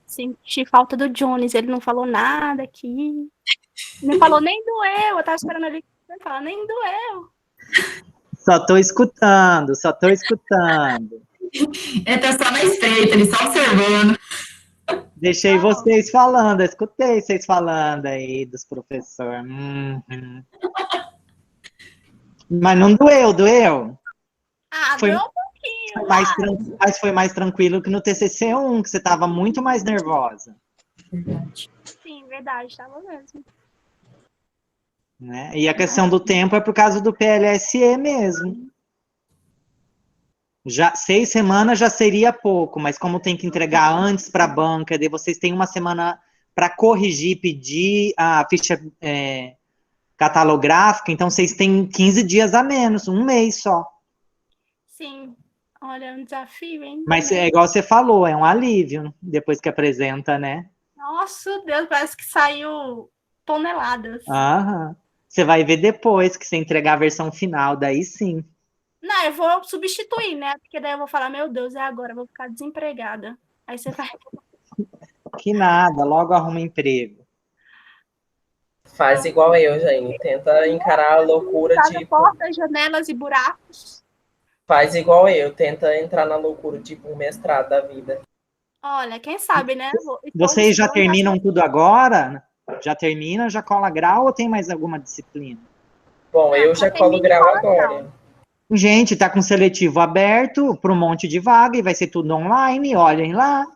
Senti falta do Jones, ele não falou nada aqui. Não falou nem doeu, eu tava esperando ali ele falar, nem doeu. Só tô escutando, só tô escutando. Ele tá só na estreita, ele só observando. Deixei vocês falando, eu escutei vocês falando aí dos professores. Mas não doeu, doeu? Ah, Foi- doeu um pouquinho. Foi mais mas foi mais tranquilo que no TCC1, que você tava muito mais nervosa. Sim, verdade, tava mesmo. Né? E a questão do tempo é por causa do PLSE mesmo. Já 6 semanas já seria pouco, mas como tem que entregar antes para a banca, daí vocês têm uma semana para corrigir, pedir a ficha catalográfica, então vocês têm 15 dias a menos, um mês só. Sim, olha, é um desafio, hein? Mas é igual você falou, é um alívio depois que apresenta, né? Nossa, Deus, parece que saiu toneladas. Aham. Você vai ver depois que você entregar a versão final, daí sim. Não, eu vou substituir, né? Porque daí eu vou falar, meu Deus, é agora, eu vou ficar desempregada. Aí você vai. Que nada, logo arruma emprego. Faz igual eu, Jaine. Tenta encarar a loucura de. Portas, janelas e buracos. Faz igual eu. Tenta entrar na loucura, tipo um mestrado da vida. Olha, quem sabe, né? Vocês já terminam tudo agora? Já termina, já cola grau ou tem mais alguma disciplina? Bom, eu já colo grau agora. Gente, tá com seletivo aberto para um monte de vaga e vai ser tudo online, olhem lá.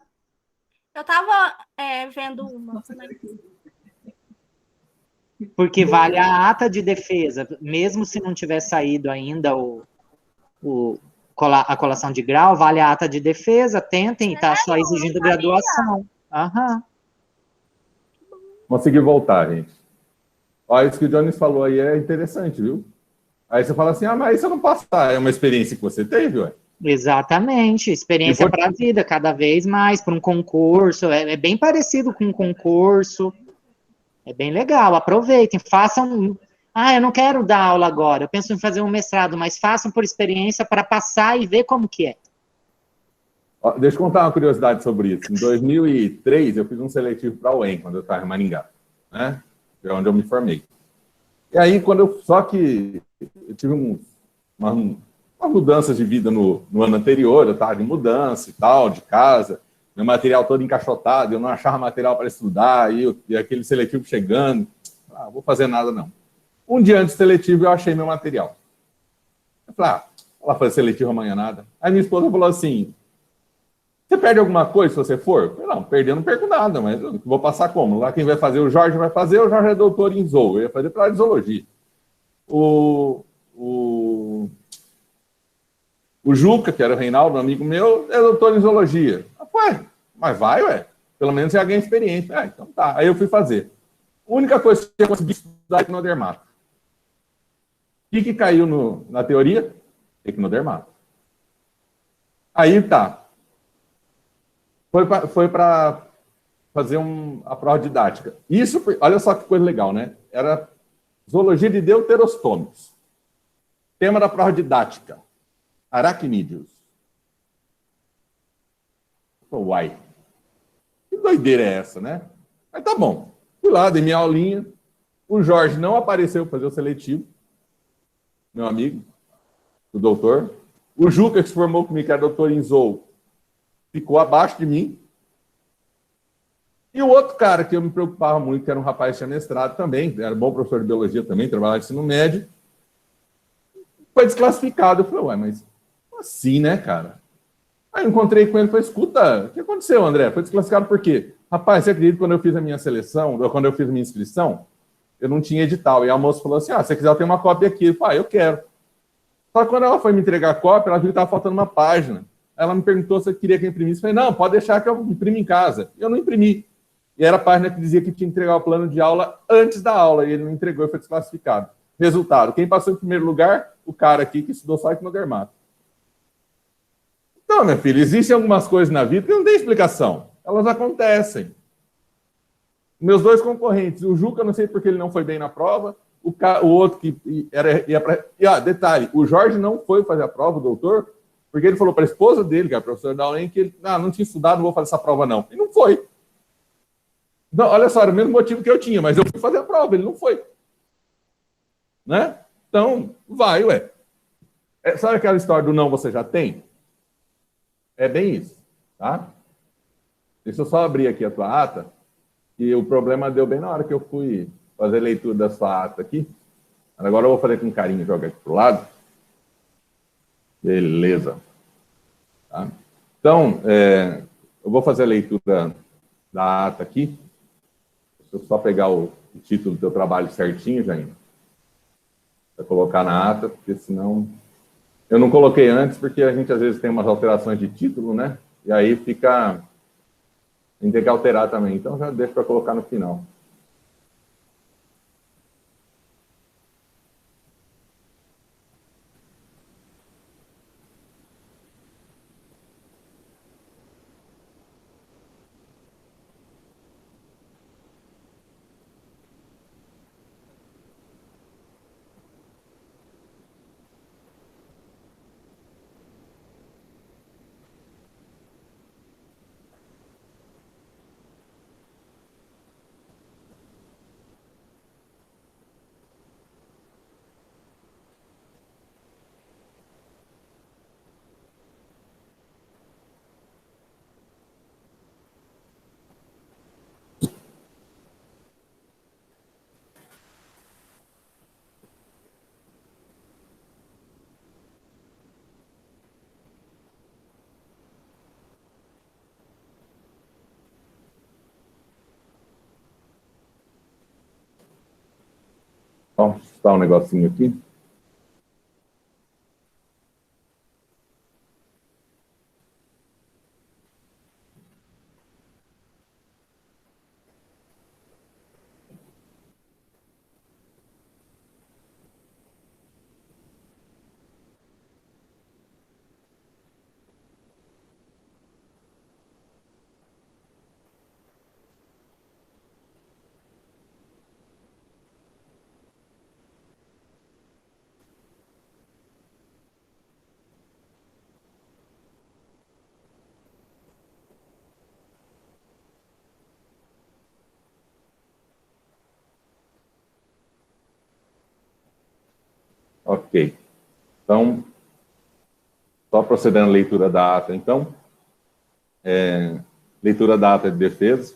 Eu tava vendo uma. Porque vale a ata de defesa, mesmo se não tiver saído ainda a colação de grau, vale a ata de defesa, tentem, tá só exigindo graduação. Aham. Consegui voltar, gente. Olha, isso que o Jones falou aí é interessante, viu? Aí você fala assim, mas aí você não passar, é uma experiência que você teve, ué. Exatamente, experiência para a vida, cada vez mais, para um concurso, é bem parecido com um concurso, é bem legal, aproveitem, façam, eu não quero dar aula agora, eu penso em fazer um mestrado, mas façam por experiência para passar e ver como que é. Deixa eu contar uma curiosidade sobre isso. Em 2003, eu fiz um seletivo para a UEM, quando eu estava em Maringá, né? É onde eu me formei. E aí, só que eu tive umas mudanças de vida no ano anterior, eu estava de mudança e tal, de casa, meu material todo encaixotado, eu não achava material para estudar, e aquele seletivo chegando, não vou fazer nada não. Um dia antes do seletivo, eu achei meu material. Eu falei, vou lá fazer seletivo amanhã nada. Aí minha esposa falou assim, você perde alguma coisa se você for? Eu falei, não, perder eu não perco nada, mas eu vou passar como? Lá quem vai fazer, o Jorge vai fazer, o Jorge é doutor em zoo, eu ia fazer para a zoologia. O Juca, que era o Reinaldo, um amigo meu, é doutor em zoologia. Mas vai, ué. Pelo menos é alguém experiente. Então tá. Aí eu fui fazer. A única coisa que eu consegui estudar é tecnodermato. O que caiu na teoria? Tecnodermato. Aí tá. Foi para fazer a prova didática. Isso, olha só que coisa legal, né? Era zoologia de deuterostômios. Tema da prova didática. Aracnídeos. Uai. Que doideira é essa, né? Mas tá bom. Fui lá, dei minha aulinha. O Jorge não apareceu para fazer o seletivo. Meu amigo, o doutor. O Juca, que se formou comigo, que era doutor em zoo, ficou abaixo de mim. E o outro cara que eu me preocupava muito, que era um rapaz que tinha mestrado também, era bom professor de biologia também, trabalhava em ensino médio, foi desclassificado. Eu falei, mas assim, né, cara? Aí eu encontrei com ele e falei, escuta, o que aconteceu, André? Foi desclassificado por quê? Rapaz, você acredita que quando eu fiz a minha seleção, quando eu fiz a minha inscrição, eu não tinha edital. E a moça falou assim, se você quiser eu tenho uma cópia aqui. Eu falei, eu quero. Só que quando ela foi me entregar a cópia, ela viu que estava faltando uma página. Ela me perguntou se eu queria que eu imprimisse. Eu falei, não, pode deixar que eu imprimo em casa. E eu não imprimi. E era a página que dizia que tinha que entregar o plano de aula antes da aula. E ele não entregou e foi desclassificado. Resultado, quem passou em primeiro lugar? O cara aqui que estudou só hipnodermato. Então, minha filha, existem algumas coisas na vida que não tem explicação. Elas acontecem. Meus dois concorrentes, o Juca, não sei porque ele não foi bem na prova, o outro que ia para... detalhe, o Jorge não foi fazer a prova, o doutor, porque ele falou para a esposa dele, que é a professora da UEM, que ele não tinha estudado, não vou fazer essa prova não. E não foi. Não, olha só, era o mesmo motivo que eu tinha, mas eu fui fazer a prova, ele não foi. Né? Então, vai, ué. Sabe aquela história do não você já tem? É bem isso, tá? Deixa eu só abrir aqui a tua ata, e o problema deu bem na hora que eu fui fazer leitura da sua ata aqui. Agora eu vou fazer com carinho, joga aqui pro lado. Beleza. Tá? Então, eu vou fazer a leitura da ata aqui. Deixa eu só pegar o título do teu trabalho certinho, Jair. Para colocar na ata, porque senão... Eu não coloquei antes, porque a gente às vezes tem umas alterações de título, né? E aí fica... Tem que alterar também. Então já deixo para colocar no final. Vamos ajustar um negocinho aqui. Ok. Então, só procedendo à leitura da ata, então. Leitura da ata de defesa.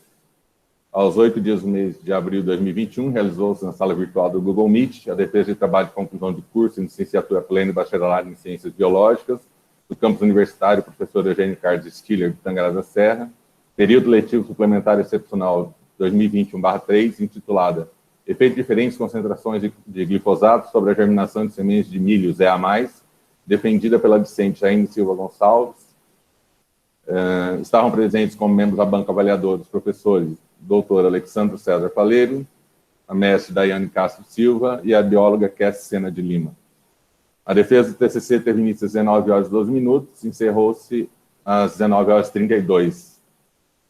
Aos 8 dias do mês de abril de 2021, realizou-se na sala virtual do Google Meet a defesa de trabalho de conclusão de curso em licenciatura plena e bacharelado em Ciências Biológicas do campus universitário, professor Eugênio Carlos Stiller, de Tangará da Serra, período letivo suplementar excepcional 2021/3, intitulada Efeitos de diferentes concentrações de glifosato sobre a germinação de sementes de milho EA+, defendida pela discente Jaine Silva Gonçalves. Estavam presentes como membros da banca avaliadora os professores doutor Alexandre César Faleiro, a mestre Daiane Castro Silva e a bióloga Cassie Sena de Lima. A defesa do TCC teve início às 19h12, encerrou-se às 19h32.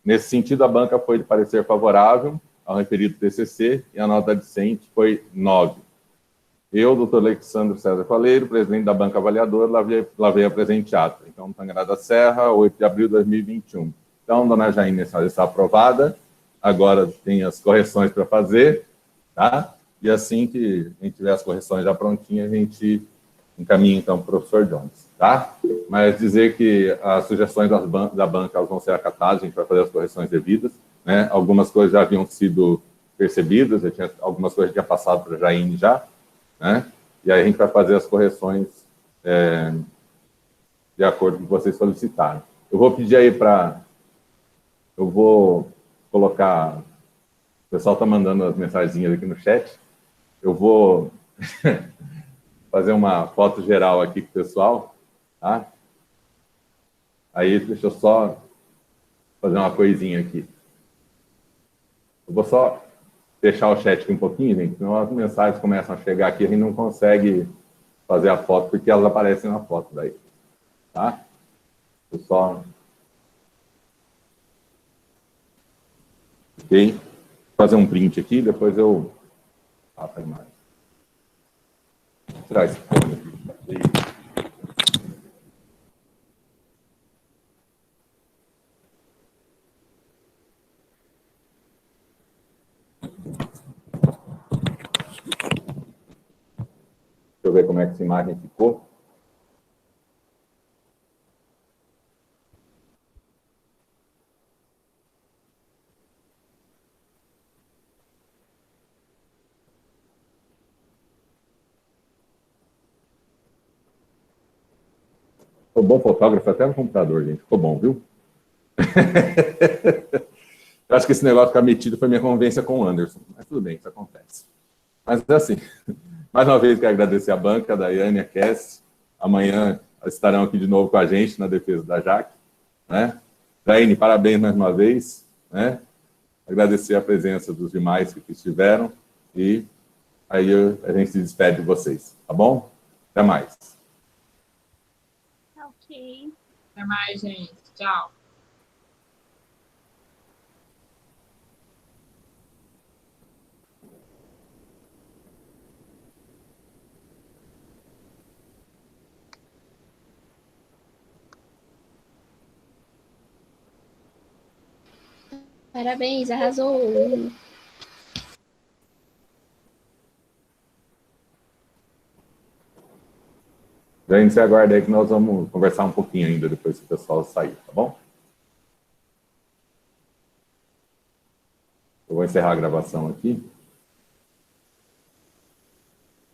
Nesse sentido, a banca foi de parecer favorável ao referido TCC e a nota discente foi 9. Eu, doutor Alexandre César Faleiro, presidente da banca avaliadora, lavei a presente ata. Então, Tangará da Serra, 8 de abril de 2021. Então, dona Jaine está aprovada. Agora tem as correções para fazer, tá? E assim que a gente tiver as correções já prontinhas, a gente encaminha, então, para o professor Jones, tá? Mas dizer que as sugestões da banca elas vão ser acatadas, a gente vai fazer as correções devidas, né? Algumas coisas já haviam sido percebidas, algumas coisas já tinha passado para a Jaine já, né? E aí a gente vai fazer as correções de acordo com o que vocês solicitaram. Eu vou pedir aí para... Eu vou colocar... O pessoal está mandando as mensagenzinhas aqui no chat. Eu vou fazer uma foto geral aqui com o pessoal, tá? Aí, deixa eu só fazer uma coisinha aqui. Eu vou só fechar o chat aqui um pouquinho, gente, senão as mensagens começam a chegar aqui e a gente não consegue fazer a foto, porque elas aparecem na foto daí, tá? Eu só... Ok? Vou fazer um print aqui, depois eu faço a imagem. Vou tirar esse fone aqui. Deixa eu ver como é que essa imagem ficou. Sou bom fotógrafo até no computador, gente. Ficou bom, viu? Eu acho que esse negócio de ficar metido foi minha convivência com o Anderson. Mas tudo bem, isso acontece. Mas é assim. Mais uma vez, quero agradecer a banca, a Daiane, a Cass. Amanhã estarão aqui de novo com a gente na defesa da Jaque. Né? Daiane, parabéns mais uma vez. Né? Agradecer a presença dos demais que aqui estiveram. E aí a gente se despede de vocês. Tá bom? Até mais. Ok. Até mais, gente. Tchau. Parabéns, arrasou. Gente, você aguarda aí que nós vamos conversar um pouquinho ainda depois que o pessoal sair, tá bom? Eu vou encerrar a gravação aqui.